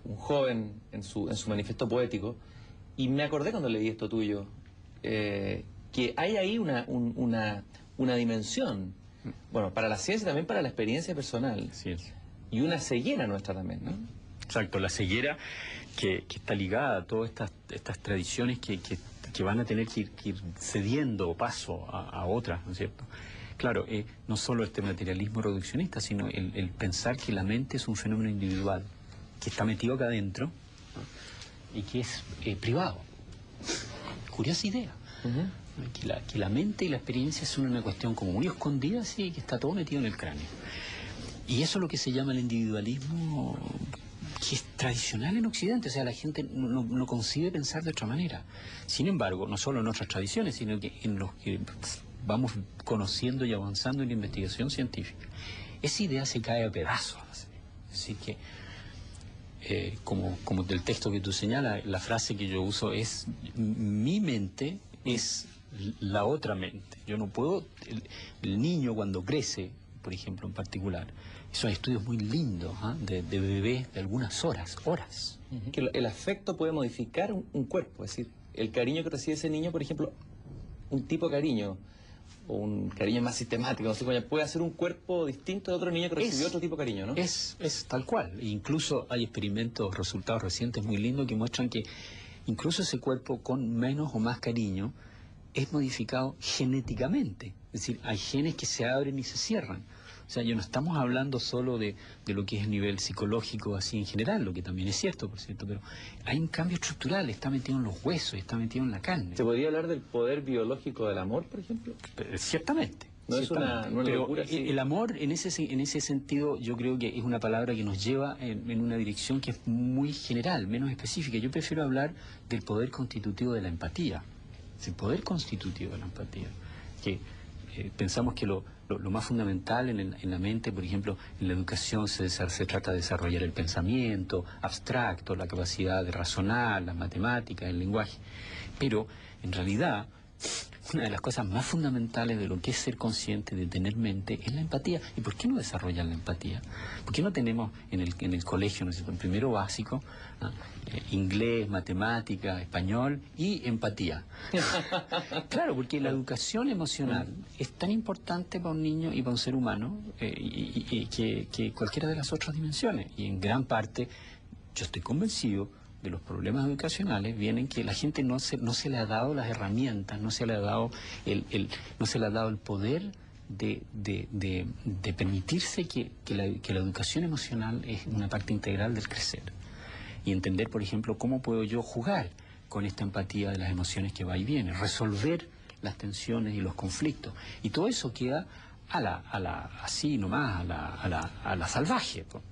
Speaker 1: un joven en su manifiesto poético. Y me acordé cuando leí esto tuyo, que hay ahí una dimensión, bueno, para la ciencia y también para la experiencia personal.
Speaker 2: Así es.
Speaker 1: Y una ceguera nuestra también, ¿no?
Speaker 2: Exacto, la ceguera que está ligada a todas estas tradiciones que van a tener que ir cediendo paso a otras, ¿no es cierto? Claro, no solo este materialismo reduccionista, sino el pensar que la mente es un fenómeno individual, que está metido acá adentro, ¿no? Y que es privado. Curiosa idea. Que la mente y la experiencia son una cuestión como muy escondida, sí, que está todo metido en el cráneo. Y eso es lo que se llama el individualismo, que es tradicional en Occidente. O sea, la gente no concibe pensar de otra manera. Sin embargo, no solo en otras tradiciones, sino que en los que vamos conociendo y avanzando en la investigación científica, esa idea se cae a pedazos. Es decir, que como del texto que tú señalas, la frase que yo uso es: mi mente es la otra mente. Yo no puedo... El niño cuando crece, por ejemplo, en particular, esos estudios muy lindos, de bebés de algunas horas.
Speaker 1: Que el afecto puede modificar un cuerpo, es decir, el cariño que recibe ese niño, por ejemplo, un tipo de cariño, o un cariño más sistemático, no sé cómo, puede hacer un cuerpo distinto de otro niño que recibió otro tipo de cariño, ¿no?
Speaker 2: Es tal cual. Incluso hay experimentos, resultados recientes muy lindos que muestran que incluso ese cuerpo con menos o más cariño es modificado genéticamente. Es decir, hay genes que se abren y se cierran. O sea, ya no estamos hablando solo de lo que es el nivel psicológico así en general, lo que también es cierto, por cierto, pero hay un cambio estructural, está metido en los huesos, está metido en la carne.
Speaker 1: ¿Se podría hablar del poder biológico del amor, por ejemplo?
Speaker 2: Ciertamente.
Speaker 1: No es una locura,
Speaker 2: pero el amor, en ese sentido, yo creo que es una palabra que nos lleva en una dirección que es muy general, menos específica. Yo prefiero hablar del poder constitutivo de la empatía. Es el poder constitutivo de la empatía. Que pensamos que lo más fundamental en la mente, por ejemplo, en la educación se trata de desarrollar el pensamiento abstracto, la capacidad de razonar, las matemáticas, el lenguaje. Pero, en realidad, una de las cosas más fundamentales de lo que es ser consciente, de tener mente, es la empatía. ¿Y por qué no desarrollar la empatía? ¿Por qué no tenemos en el colegio, ¿no es cierto?, en primero básico, inglés, matemática, español y empatía? Claro, porque la educación emocional es tan importante para un niño y para un ser humano que cualquiera de las otras dimensiones. Y en gran parte, yo estoy convencido de los problemas educacionales vienen que la gente no se le ha dado las herramientas, no se le ha dado el poder de permitirse que la educación emocional es una parte integral del crecer. Y entender, por ejemplo, cómo puedo yo jugar con esta empatía de las emociones que va y viene, resolver las tensiones y los conflictos. Y todo eso queda así nomás, a la salvaje, pues.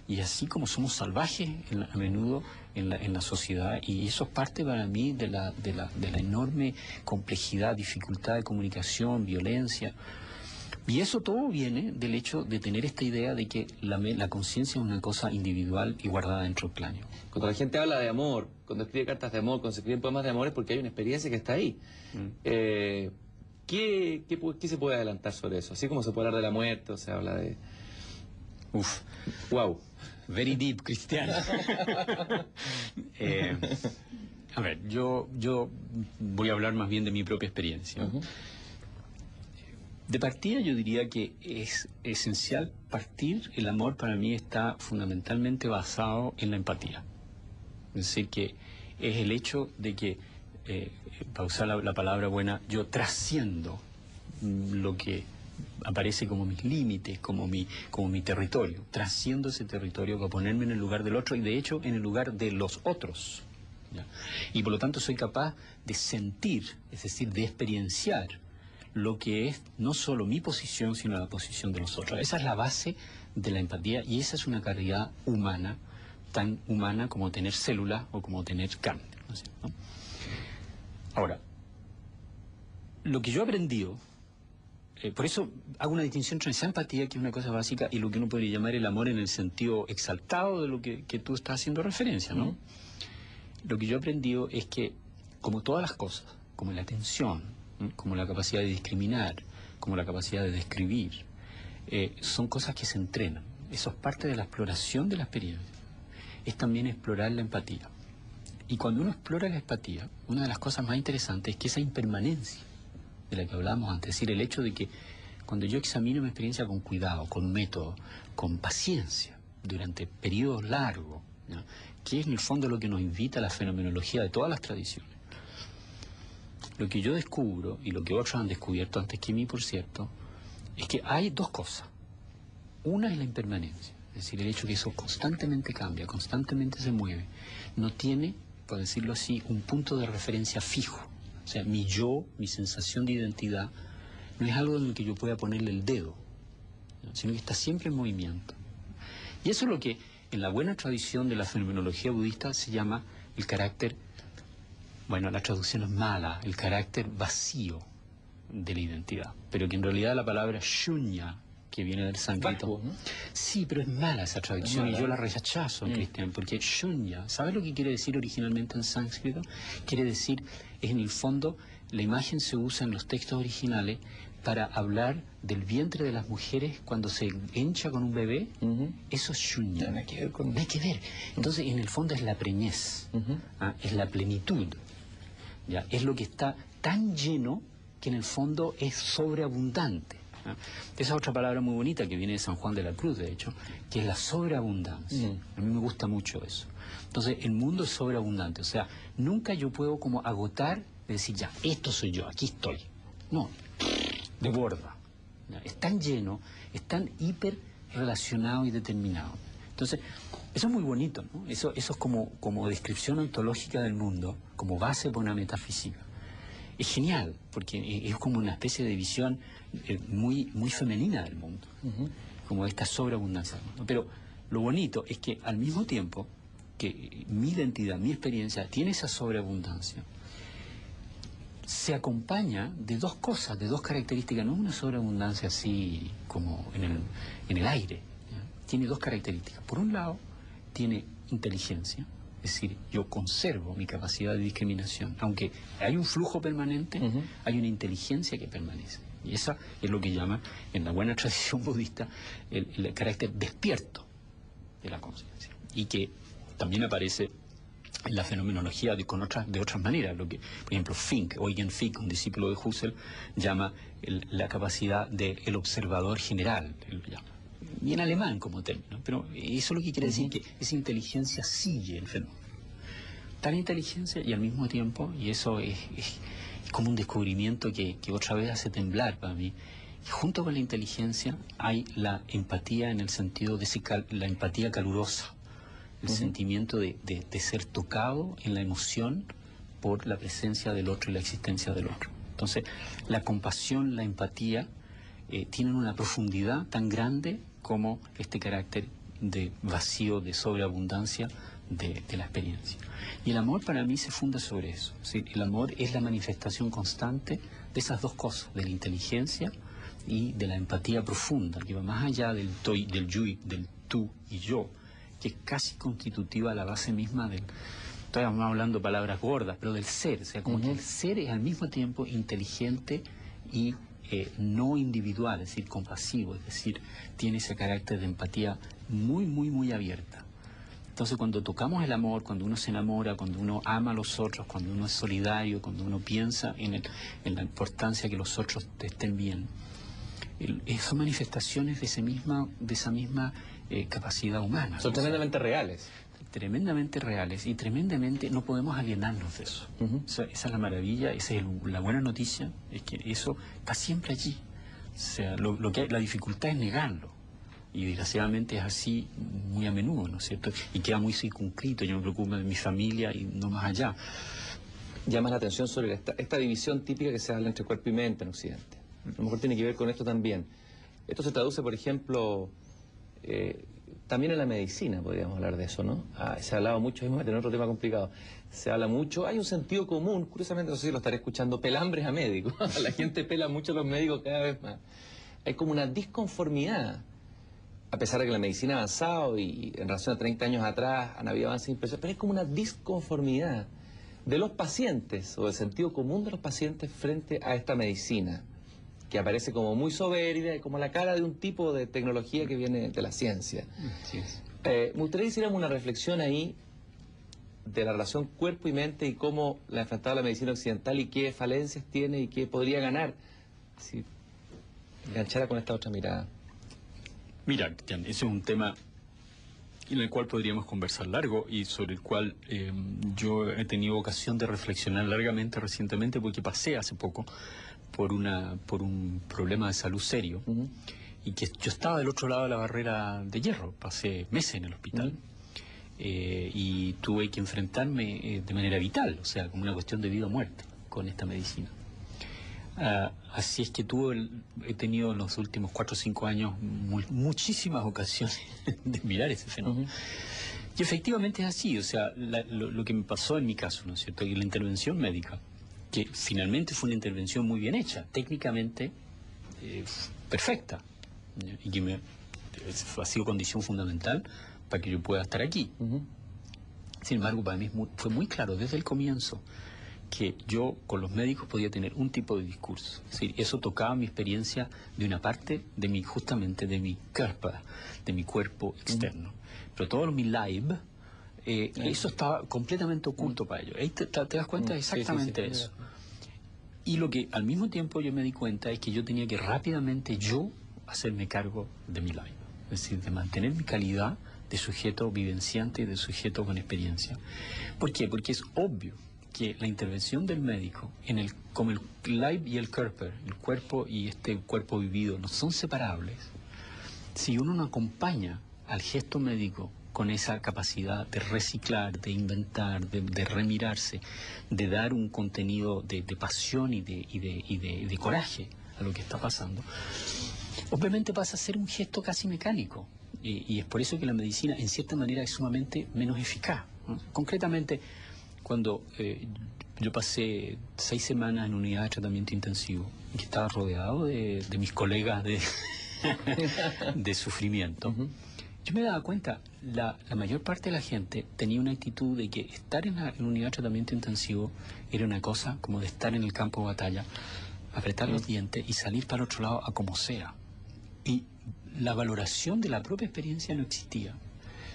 Speaker 2: Y así como somos salvajes a menudo en la sociedad, y eso es parte para mí de la enorme complejidad, dificultad de comunicación, violencia. Y eso todo viene del hecho de tener esta idea de que la conciencia es una cosa individual y guardada dentro del cráneo.
Speaker 1: Cuando la gente habla de amor, cuando escribe cartas de amor, cuando se escriben poemas de amor, es porque hay una experiencia que está ahí. ¿Qué se puede adelantar sobre eso? Así como se puede hablar de la muerte, o se habla de...
Speaker 2: Uf.
Speaker 1: Wow.
Speaker 2: Very deep, Cristiano. A ver, yo voy a hablar más bien de mi propia experiencia. De partida yo diría que es esencial partir, el amor para mí está fundamentalmente basado en la empatía. Es decir, que es el hecho de que, para usar la palabra buena, yo trasciendo lo que aparece como mis límites, como mi territorio, trasciendo ese territorio para ponerme en el lugar del otro y de hecho en el lugar de los otros, ¿ya? Y por lo tanto soy capaz de sentir, es decir, de experienciar lo que es no solo mi posición, sino la posición de los otros. Esa es la base de la empatía y esa es una calidad humana, tan humana como tener células o como tener carne, ¿no es cierto? Ahora, lo que yo he aprendido, por eso hago una distinción entre esa empatía, que es una cosa básica, y lo que uno podría llamar el amor en el sentido exaltado de lo que tú estás haciendo referencia, ¿no? Lo que yo he aprendido es que, como todas las cosas, como la atención, como la capacidad de discriminar, como la capacidad de describir, son cosas que se entrenan. Eso es parte de la exploración de la experiencia. Es también explorar la empatía. Y cuando uno explora la empatía, una de las cosas más interesantes es que esa impermanencia de la que hablábamos antes, es decir, el hecho de que cuando yo examino mi experiencia con cuidado, con método, con paciencia, durante periodos largos, ¿ya? Que es en el fondo lo que nos invita a la fenomenología de todas las tradiciones. Lo que yo descubro, y lo que otros han descubierto antes que mí, por cierto, es que hay dos cosas. Una es la impermanencia, es decir, el hecho que eso constantemente cambia, constantemente se mueve. No tiene, por decirlo así, un punto de referencia fijo. O sea, mi yo, mi sensación de identidad, no es algo en el que yo pueda ponerle el dedo, ¿no? Sino que está siempre en movimiento. Y eso es lo que en la buena tradición de la fenomenología budista se llama el carácter, bueno, la traducción es mala, el carácter vacío de la identidad, pero que en realidad la palabra shunya, que viene del sánscrito,
Speaker 1: ¿no?
Speaker 2: Sí, pero es mala esa traducción y yo la rechazo, Cristian, porque shunya, ¿sabes lo que quiere decir originalmente en sánscrito? Quiere decir, es en el fondo, la imagen se usa en los textos originales para hablar del vientre de las mujeres cuando se hincha con un bebé. Eso es shunya.
Speaker 1: No hay que ver con...
Speaker 2: No hay que ver. Entonces, en el fondo es la preñez, es la plenitud. ¿Ya? Es lo que está tan lleno que en el fondo es sobreabundante. ¿Ya? Esa es otra palabra muy bonita que viene de San Juan de la Cruz, de hecho, que es la sobreabundancia. A mí me gusta mucho eso. Entonces, el mundo es sobreabundante. O sea, nunca yo puedo como agotar, de decir, ya, esto soy yo, aquí estoy. No, desborda. ¿Ya? Es tan lleno, es tan hiper relacionado y determinado. Entonces, eso es muy bonito, ¿no? Eso es como descripción ontológica del mundo, como base para una metafísica. Es genial, porque es como una especie de visión muy femenina del mundo, como esta sobreabundancia del mundo. Pero lo bonito es que al mismo tiempo que mi identidad, mi experiencia tiene esa sobreabundancia, se acompaña de dos cosas, de dos características, no una sobreabundancia así como en el aire, ¿ya? Tiene dos características. Por un lado, tiene inteligencia, es decir, yo conservo mi capacidad de discriminación. Aunque hay un flujo permanente, hay una inteligencia que permanece. Y esa es lo que llama, en la buena tradición budista, el carácter despierto de la conciencia. Y que también aparece en la fenomenología de otras maneras. Lo que, por ejemplo, Eugen Fink, un discípulo de Husserl, llama la capacidad del observador general, él lo llama. Y en alemán como término, pero eso es lo que quiere decir, que esa inteligencia sigue el fenómeno. Tal inteligencia y al mismo tiempo, y eso es como un descubrimiento que otra vez hace temblar para mí, y junto con la inteligencia hay la empatía en el sentido de la empatía calurosa, el sentimiento de ser tocado en la emoción por la presencia del otro y la existencia del otro. Entonces, la compasión, la empatía, tienen una profundidad tan grande como este carácter de vacío, de sobreabundancia de la experiencia. Y el amor para mí se funda sobre eso. ¿Sí? El amor es la manifestación constante de esas dos cosas, de la inteligencia y de la empatía profunda, que va más allá del tú y yo, que es casi constitutiva a la base misma del... Estamos hablando palabras gordas, pero del ser. O sea, como que el ser es al mismo tiempo inteligente y no individual, es decir, compasivo, es decir, tiene ese carácter de empatía muy abierta. Entonces, cuando tocamos el amor, cuando uno se enamora, cuando uno ama a los otros, cuando uno es solidario, cuando uno piensa en la importancia que los otros estén bien, son manifestaciones de esa misma capacidad humana.
Speaker 1: Son tremendamente reales.
Speaker 2: Tremendamente reales y tremendamente no podemos alienarnos de eso. Esa es la maravilla, esa es la buena noticia, es que eso está siempre allí. O sea, la dificultad es negarlo. Y desgraciadamente es así muy a menudo, ¿no es cierto? Y queda muy circunscrito, yo me preocupo de mi familia y no más allá.
Speaker 1: Llamas la atención sobre esta división típica que se habla entre cuerpo y mente en Occidente. A lo mejor tiene que ver con esto también. Esto se traduce, por ejemplo, también en la medicina, podríamos hablar de eso, ¿no? Se ha hablado mucho, vamos a tener otro tema complicado, se habla mucho, hay un sentido común, curiosamente, no sé si lo estaré escuchando, pelambres a médicos. La gente pela mucho a los médicos cada vez más. Hay como una disconformidad, a pesar de que la medicina ha avanzado y en relación a 30 años atrás han habido avances impresionantes, pero hay como una disconformidad de los pacientes o del sentido común de los pacientes frente a esta medicina, que aparece como muy soberbia y como la cara de un tipo de tecnología que viene de la ciencia.
Speaker 2: Sí es.
Speaker 1: Me gustaría que hiciéramos una reflexión ahí de la relación cuerpo y mente y cómo la ha enfrentado la medicina occidental y qué falencias tiene y qué podría ganar si enganchara con esta otra mirada.
Speaker 2: Mira, Cristian, ese es un tema en el cual podríamos conversar largo y sobre el cual yo he tenido ocasión de reflexionar largamente recientemente, porque pasé hace poco por un problema de salud serio. Y que yo estaba del otro lado de la barrera de hierro, pasé meses en el hospital. Y tuve que enfrentarme de manera vital, o sea, como una cuestión de vida o muerte con esta medicina. Así es que he tenido en los últimos 4 o 5 años muchísimas ocasiones de mirar ese fenómeno. Y efectivamente es así, o sea, lo que me pasó en mi caso, ¿no es cierto? Y la intervención médica, que finalmente fue una intervención muy bien hecha, técnicamente perfecta, y que ha sido condición fundamental para que yo pueda estar aquí. Sin embargo, para mí fue muy claro desde el comienzo que yo con los médicos podía tener un tipo de discurso. Es decir, eso tocaba mi experiencia de una parte de justamente de mi cuerpo, de mi cuerpo externo. Pero todo mi live, eso estaba completamente oculto para ellos. Ahí te das cuenta de exactamente eso. Y lo que al mismo tiempo yo me di cuenta es que yo tenía que rápidamente hacerme cargo de mi live. Es decir, de mantener mi calidad de sujeto vivenciante y de sujeto con experiencia. ¿Por qué? Porque es obvio que la intervención del médico, como el live y el cuerpo y este cuerpo vivido no son separables, si uno no acompaña al gesto médico con esa capacidad de reciclar, de inventar, de remirarse, de dar un contenido de pasión y de coraje a lo que está pasando, obviamente pasa a ser un gesto casi mecánico. Y es por eso que la medicina, en cierta manera, es sumamente menos eficaz, ¿no? Concretamente, cuando yo pasé 6 semanas en unidad de tratamiento intensivo, y que estaba rodeado de mis colegas de sufrimiento, yo me daba cuenta, la mayor parte de la gente tenía una actitud de que estar en unidad de tratamiento intensivo era una cosa como de estar en el campo de batalla, apretar los dientes y salir para otro lado a como sea. Y la valoración de la propia experiencia no existía.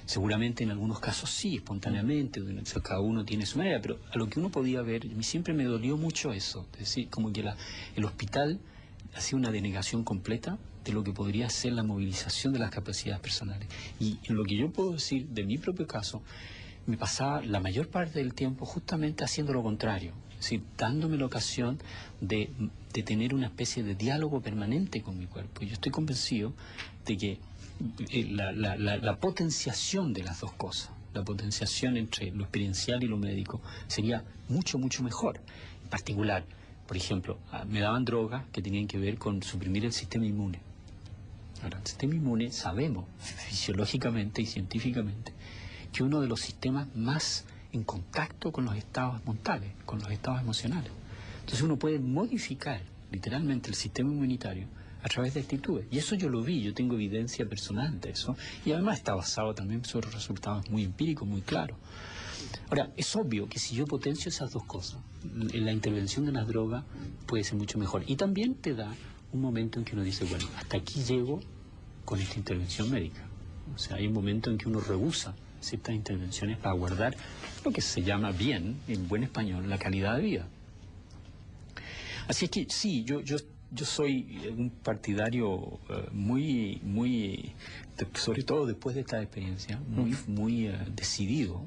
Speaker 2: Seguramente en algunos casos sí, espontáneamente, cada uno tiene su manera, pero a lo que uno podía ver, a mí siempre me dolió mucho eso, es decir, como que el hospital hacía una denegación completa de lo que podría ser la movilización de las capacidades personales. Y en lo que yo puedo decir de mi propio caso, me pasaba la mayor parte del tiempo justamente haciendo lo contrario, es decir, dándome la ocasión de tener una especie de diálogo permanente con mi cuerpo. Yo estoy convencido de que la potenciación de las dos cosas, la potenciación entre lo experiencial y lo médico, sería mucho, mucho mejor. En particular, por ejemplo, me daban drogas que tenían que ver con suprimir el sistema inmune. Ahora, el sistema inmune, sabemos fisiológicamente y científicamente que uno de los sistemas más en contacto con los estados mentales, con los estados emocionales. Entonces uno puede modificar literalmente el sistema inmunitario a través de actitudes. Y eso yo lo vi, yo tengo evidencia personal de eso. Y además está basado también sobre resultados muy empíricos, muy claros. Ahora, es obvio que si yo potencio esas dos cosas, la intervención de las drogas puede ser mucho mejor. Y también te da un momento en que uno dice, bueno, hasta aquí llego con esta intervención médica. O sea, hay un momento en que uno rehúsa ciertas intervenciones para guardar lo que se llama bien, en buen español, la calidad de vida. Así es que sí, yo soy un partidario sobre todo después de esta experiencia, muy decidido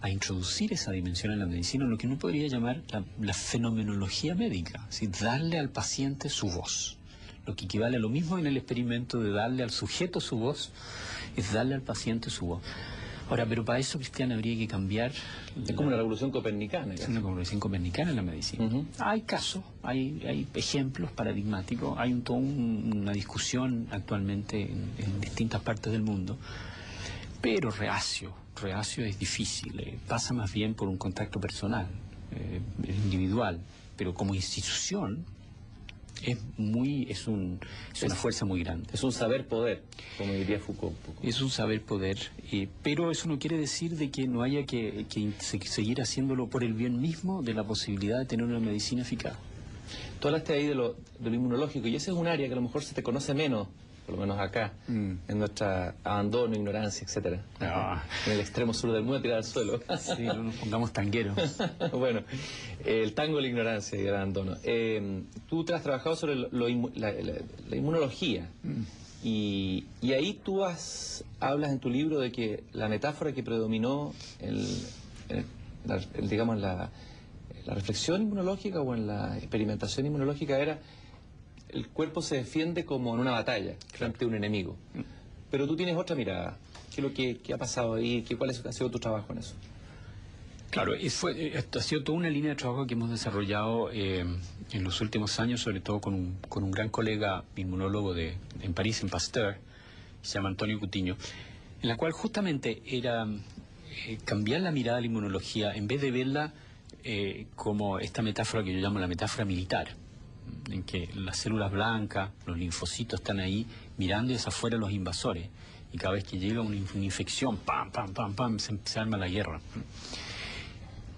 Speaker 2: a introducir esa dimensión en la medicina, lo que uno podría llamar la fenomenología médica, es decir, darle al paciente su voz. Lo que equivale a lo mismo en el experimento de darle al sujeto su voz, es darle al paciente su voz. Ahora, pero para eso, Cristian, habría que cambiar...
Speaker 1: Es como una revolución copernicana.
Speaker 2: Es una revolución copernicana en la medicina. Hay casos, hay ejemplos paradigmáticos, hay toda una discusión actualmente en distintas partes del mundo, pero reacio es difícil, pasa más bien por un contacto personal, individual, pero como institución es una fuerza muy grande.
Speaker 1: Es un saber poder, como diría Foucault.
Speaker 2: Es un saber poder, pero eso no quiere decir de que no haya que seguir haciéndolo por el bien mismo de la posibilidad de tener una medicina eficaz.
Speaker 1: Tú hablaste ahí de lo inmunológico, y ese es un área que a lo mejor se te conoce menos por lo menos acá, en nuestra abandono, ignorancia, etcétera. En el extremo sur del mundo, tirado al suelo.
Speaker 2: Sí, no nos pongamos tangueros.
Speaker 1: Bueno, el tango de la ignorancia y el abandono. Tú te has trabajado sobre la inmunología. Y ahí tú hablas en tu libro de que la metáfora que predominó digamos, la reflexión inmunológica o en la experimentación inmunológica era el cuerpo se defiende como en una batalla frente a un enemigo. Pero tú tienes otra mirada. ¿Qué es lo que ha pasado ahí? ¿Cuál ha sido tu trabajo en eso?
Speaker 2: Claro, esto ha sido toda una línea de trabajo que hemos desarrollado en los últimos años, sobre todo con un gran colega inmunólogo en París, en Pasteur, que se llama Antonio Cutiño, en la cual justamente era cambiar la mirada de la inmunología, en vez de verla como esta metáfora que yo llamo la metáfora militar, en que las células blancas, los linfocitos están ahí mirando hacia afuera los invasores, y cada vez que llega una infección, ¡pam, pam, pam, pam!, se arma la guerra.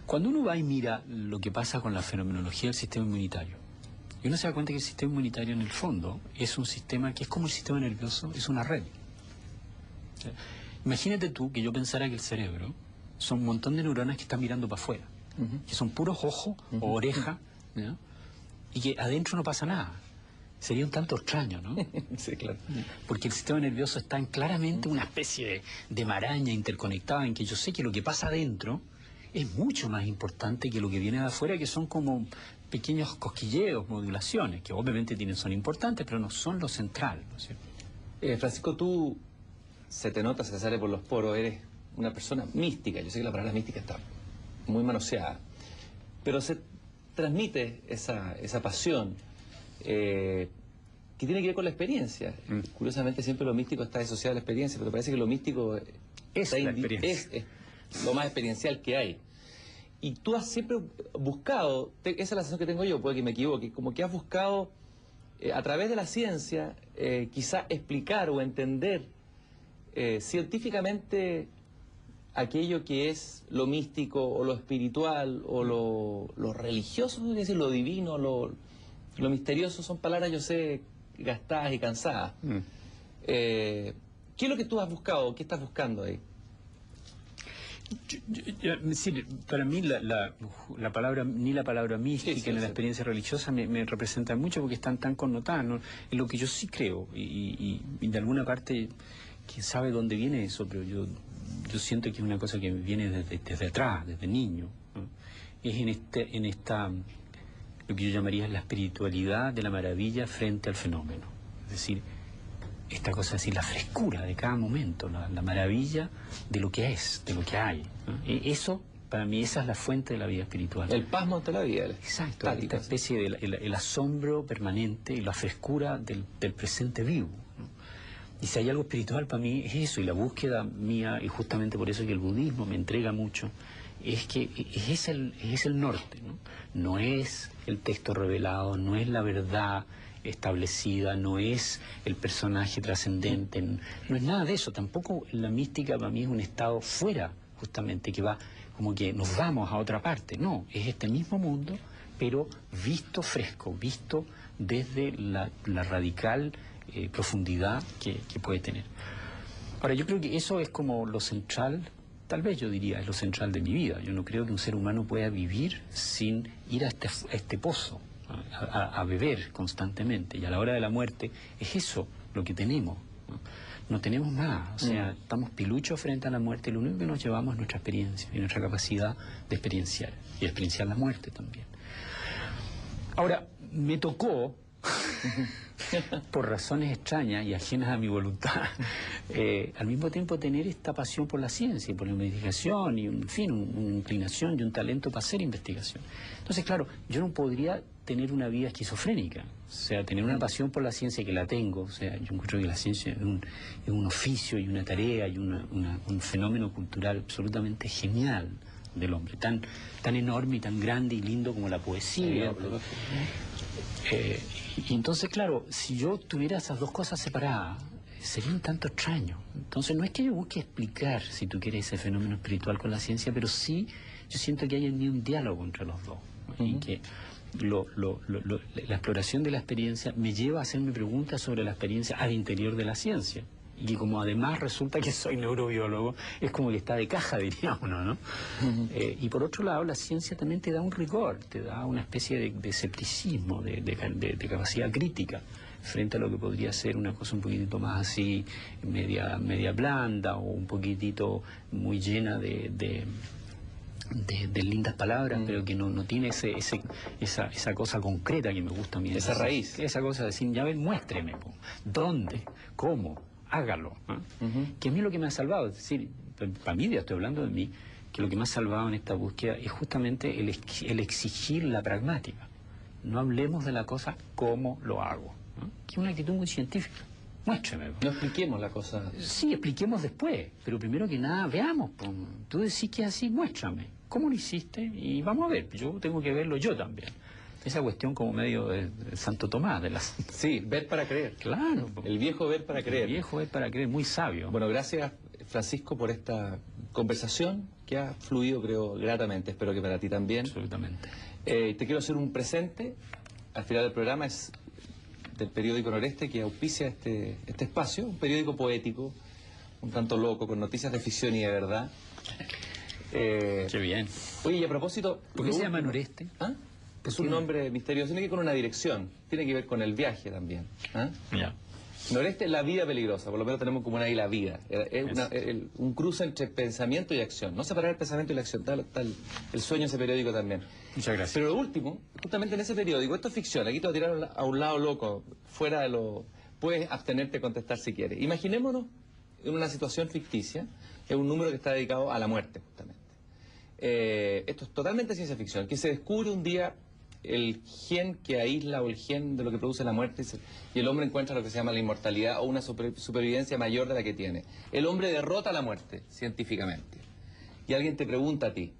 Speaker 2: Cuando uno va y mira lo que pasa con la fenomenología del sistema inmunitario, y uno se da cuenta que el sistema inmunitario en el fondo es un sistema que es como el sistema nervioso, es una red. O sea, imagínate tú que yo pensara que el cerebro son un montón de neuronas que están mirando para afuera, que son puros ojos o orejas, ¿no? Y que adentro no pasa nada. Sería un tanto extraño, ¿no?
Speaker 1: Sí, claro.
Speaker 2: Porque el sistema nervioso está en claramente una especie de maraña interconectada en que yo sé que lo que pasa adentro es mucho más importante que lo que viene de afuera, que son como pequeños cosquilleos, modulaciones, que obviamente son importantes, pero no son lo central, ¿no es cierto?
Speaker 1: Francisco, tú se te nota, se te sale por los poros, eres una persona mística. Yo sé que la palabra mística está muy manoseada, pero se transmite esa pasión que tiene que ver con la experiencia. Curiosamente siempre lo místico está asociado a la experiencia, pero parece que lo místico
Speaker 2: es la experiencia.
Speaker 1: Es lo más experiencial que hay. Y tú has siempre buscado, esa es la sensación que tengo yo, puede que me equivoque, como que has buscado a través de la ciencia quizá explicar o entender científicamente aquello que es lo místico o lo espiritual o lo religioso, es decir, lo divino, lo misterioso, son palabras, yo sé, gastadas y cansadas. ¿Qué es lo que tú has buscado? ¿Qué estás buscando ahí?
Speaker 2: Sí, para mí la palabra, ni la palabra mística ni la experiencia religiosa me representa mucho porque están tan connotadas, ¿no? En lo que yo sí creo, y de alguna parte, quién sabe dónde viene eso, pero yo siento que es una cosa que viene desde atrás, desde niño, ¿no? Es en esta lo que yo llamaría la espiritualidad de la maravilla frente al fenómeno. Es decir, esta cosa, es decir, la frescura de cada momento, la maravilla de lo que es, de lo que hay, ¿no? Eso, para mí, esa es la fuente de la vida espiritual.
Speaker 1: El pasmo ante la vida.
Speaker 2: Exacto, esta especie de el asombro permanente y la frescura del presente vivo, ¿no? Y si hay algo espiritual para mí es eso, y la búsqueda mía, y justamente por eso que el budismo me entrega mucho, es que es el norte, ¿no? No es el texto revelado, no es la verdad establecida, no es el personaje trascendente, no es nada de eso. Tampoco la mística para mí es un estado fuera, justamente, que va como que nos vamos a otra parte. No, es este mismo mundo, pero visto fresco, visto desde la radical profundidad que puede tener. Ahora, yo creo que eso es como lo central, tal vez yo diría, es lo central de mi vida. Yo no creo que un ser humano pueda vivir sin ir a este pozo, a beber constantemente, y a la hora de la muerte es eso lo que tenemos, no tenemos más, o sea, estamos piluchos frente a la muerte, y lo único que nos llevamos es nuestra experiencia y nuestra capacidad de experienciar, y experienciar la muerte también. Ahora, me tocó por razones extrañas y ajenas a mi voluntad, al mismo tiempo tener esta pasión por la ciencia y por la investigación, y en fin, una inclinación y un talento para hacer investigación. Entonces, claro, yo no podría tener una vida esquizofrénica, o sea, tener una pasión por la ciencia, que la tengo, o sea, yo encuentro que la ciencia es un oficio y una tarea y un fenómeno cultural absolutamente genial del hombre, tan enorme y tan grande y lindo como la poesía. Y entonces, claro, si yo tuviera esas dos cosas separadas, sería un tanto extraño. Entonces, no es que yo busque explicar, si tú quieres, ese fenómeno espiritual con la ciencia, pero sí yo siento que hay en mí un diálogo entre los dos, ¿no? Y que la exploración de la experiencia me lleva a hacerme preguntas sobre la experiencia al interior de la ciencia. Y como además resulta que soy neurobiólogo, es como que está de caja, diría uno, ¿no? Y por otro lado, la ciencia también te da un rigor, te da una especie de escepticismo, de capacidad crítica, frente a lo que podría ser una cosa un poquitito más así, media blanda, o un poquitito muy llena de lindas palabras, pero que no tiene esa cosa concreta que me gusta a mí.
Speaker 1: Esa raíz.
Speaker 2: Esa cosa de decir, ya ven, muéstreme, ¿dónde? ¿Cómo? Hágalo. Que a mí lo que me ha salvado, es decir, para mí, ya estoy hablando de mí, que lo que me ha salvado en esta búsqueda es justamente el exigir la pragmática. No hablemos de la cosa cómo lo hago, que es una actitud muy científica. Muéstreme.
Speaker 1: No expliquemos la cosa.
Speaker 2: Sí, expliquemos después, pero primero que nada, veamos. Tú decís que es así, muéstrame. ¿Cómo lo hiciste? Y vamos a ver, yo tengo que verlo yo también. Esa cuestión como medio de Santo Tomás.
Speaker 1: Sí, ver para creer.
Speaker 2: Claro.
Speaker 1: El viejo ver para creer.
Speaker 2: El viejo ver para creer, muy sabio.
Speaker 1: Bueno, gracias Francisco por esta conversación que ha fluido, creo, gratamente. Espero que para ti también.
Speaker 2: Absolutamente.
Speaker 1: Te quiero hacer un presente. Al final del programa es del periódico Noreste que auspicia este espacio, un periódico poético, un tanto loco, con noticias de ficción y de verdad.
Speaker 2: Qué bien.
Speaker 1: Oye, y a propósito...
Speaker 2: ¿Por qué se llama Noreste?
Speaker 1: ¿Ah? Es un nombre misterioso, tiene que ver con una dirección, tiene que ver con el viaje también. ¿Ah?
Speaker 2: Ya.
Speaker 1: Noreste es la vida peligrosa, por lo menos tenemos como una ahí la vida. Es un cruce entre pensamiento y acción. No separar el pensamiento y la acción, tal el sueño de ese periódico también.
Speaker 2: Muchas gracias.
Speaker 1: Pero lo último, justamente en ese periódico, esto es ficción, aquí te voy a tirar a un lado loco, fuera de lo... Puedes abstenerte de contestar si quieres. Imaginémonos en una situación ficticia, es un número que está dedicado a la muerte, justamente. Esto es totalmente ciencia ficción, que se descubre un día el gen que aísla o el gen de lo que produce la muerte y el hombre encuentra lo que se llama la inmortalidad o una supervivencia mayor de la que tiene. El hombre derrota la muerte científicamente. Y alguien te pregunta a ti,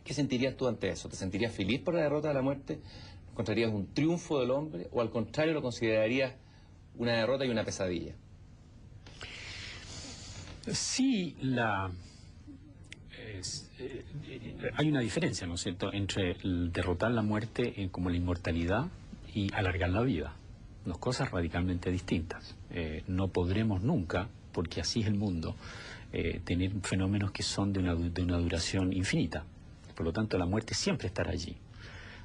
Speaker 1: ¿qué sentirías tú ante eso? ¿Te sentirías feliz por la derrota de la muerte? ¿Encontrarías un triunfo del hombre? ¿O al contrario lo considerarías una derrota y una pesadilla?
Speaker 2: Sí, hay una diferencia, ¿no es cierto?, entre el derrotar la muerte como la inmortalidad y alargar la vida. Dos cosas radicalmente distintas. No podremos nunca, porque así es el mundo, tener fenómenos que son de una duración infinita. Por lo tanto, la muerte siempre estará allí.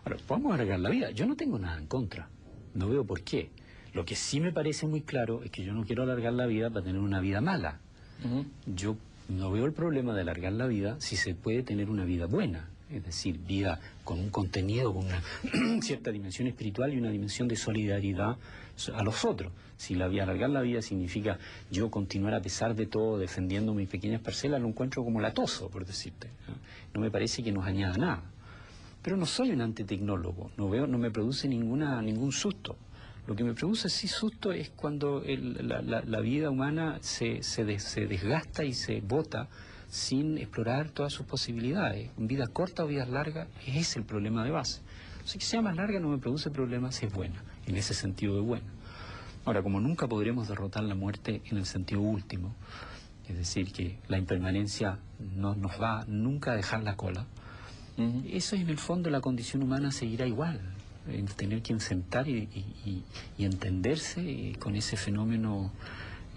Speaker 2: Ahora, podemos alargar la vida. Yo no tengo nada en contra. No veo por qué. Lo que sí me parece muy claro es que yo no quiero alargar la vida para tener una vida mala. Yo no veo el problema de alargar la vida si se puede tener una vida buena, es decir, vida con un contenido, con una cierta dimensión espiritual y una dimensión de solidaridad a los otros. Si alargar la vida significa yo continuar a pesar de todo defendiendo mis pequeñas parcelas, lo encuentro como latoso, por decirte. No me parece que nos añada nada. Pero no soy un antitecnólogo, no me produce ningún susto. Lo que me produce sí susto es cuando la vida humana se desgasta y se bota sin explorar todas sus posibilidades. En vidas cortas o vidas largas, ese es el problema de base. O sea, que sea más larga no me produce problemas si es buena, en ese sentido de buena. Ahora, como nunca podremos derrotar la muerte en el sentido último, es decir, que la impermanencia no nos va nunca a dejar la cola, eso en el fondo la condición humana seguirá igual. En tener que enfrentar y entenderse con ese fenómeno,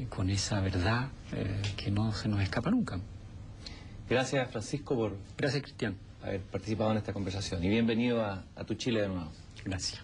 Speaker 2: con esa verdad que no se nos escapa nunca.
Speaker 1: Gracias, Francisco, por
Speaker 2: Gracias, Cristian.
Speaker 1: haber participado en esta conversación y bienvenido a tu Chile de nuevo.
Speaker 2: Gracias.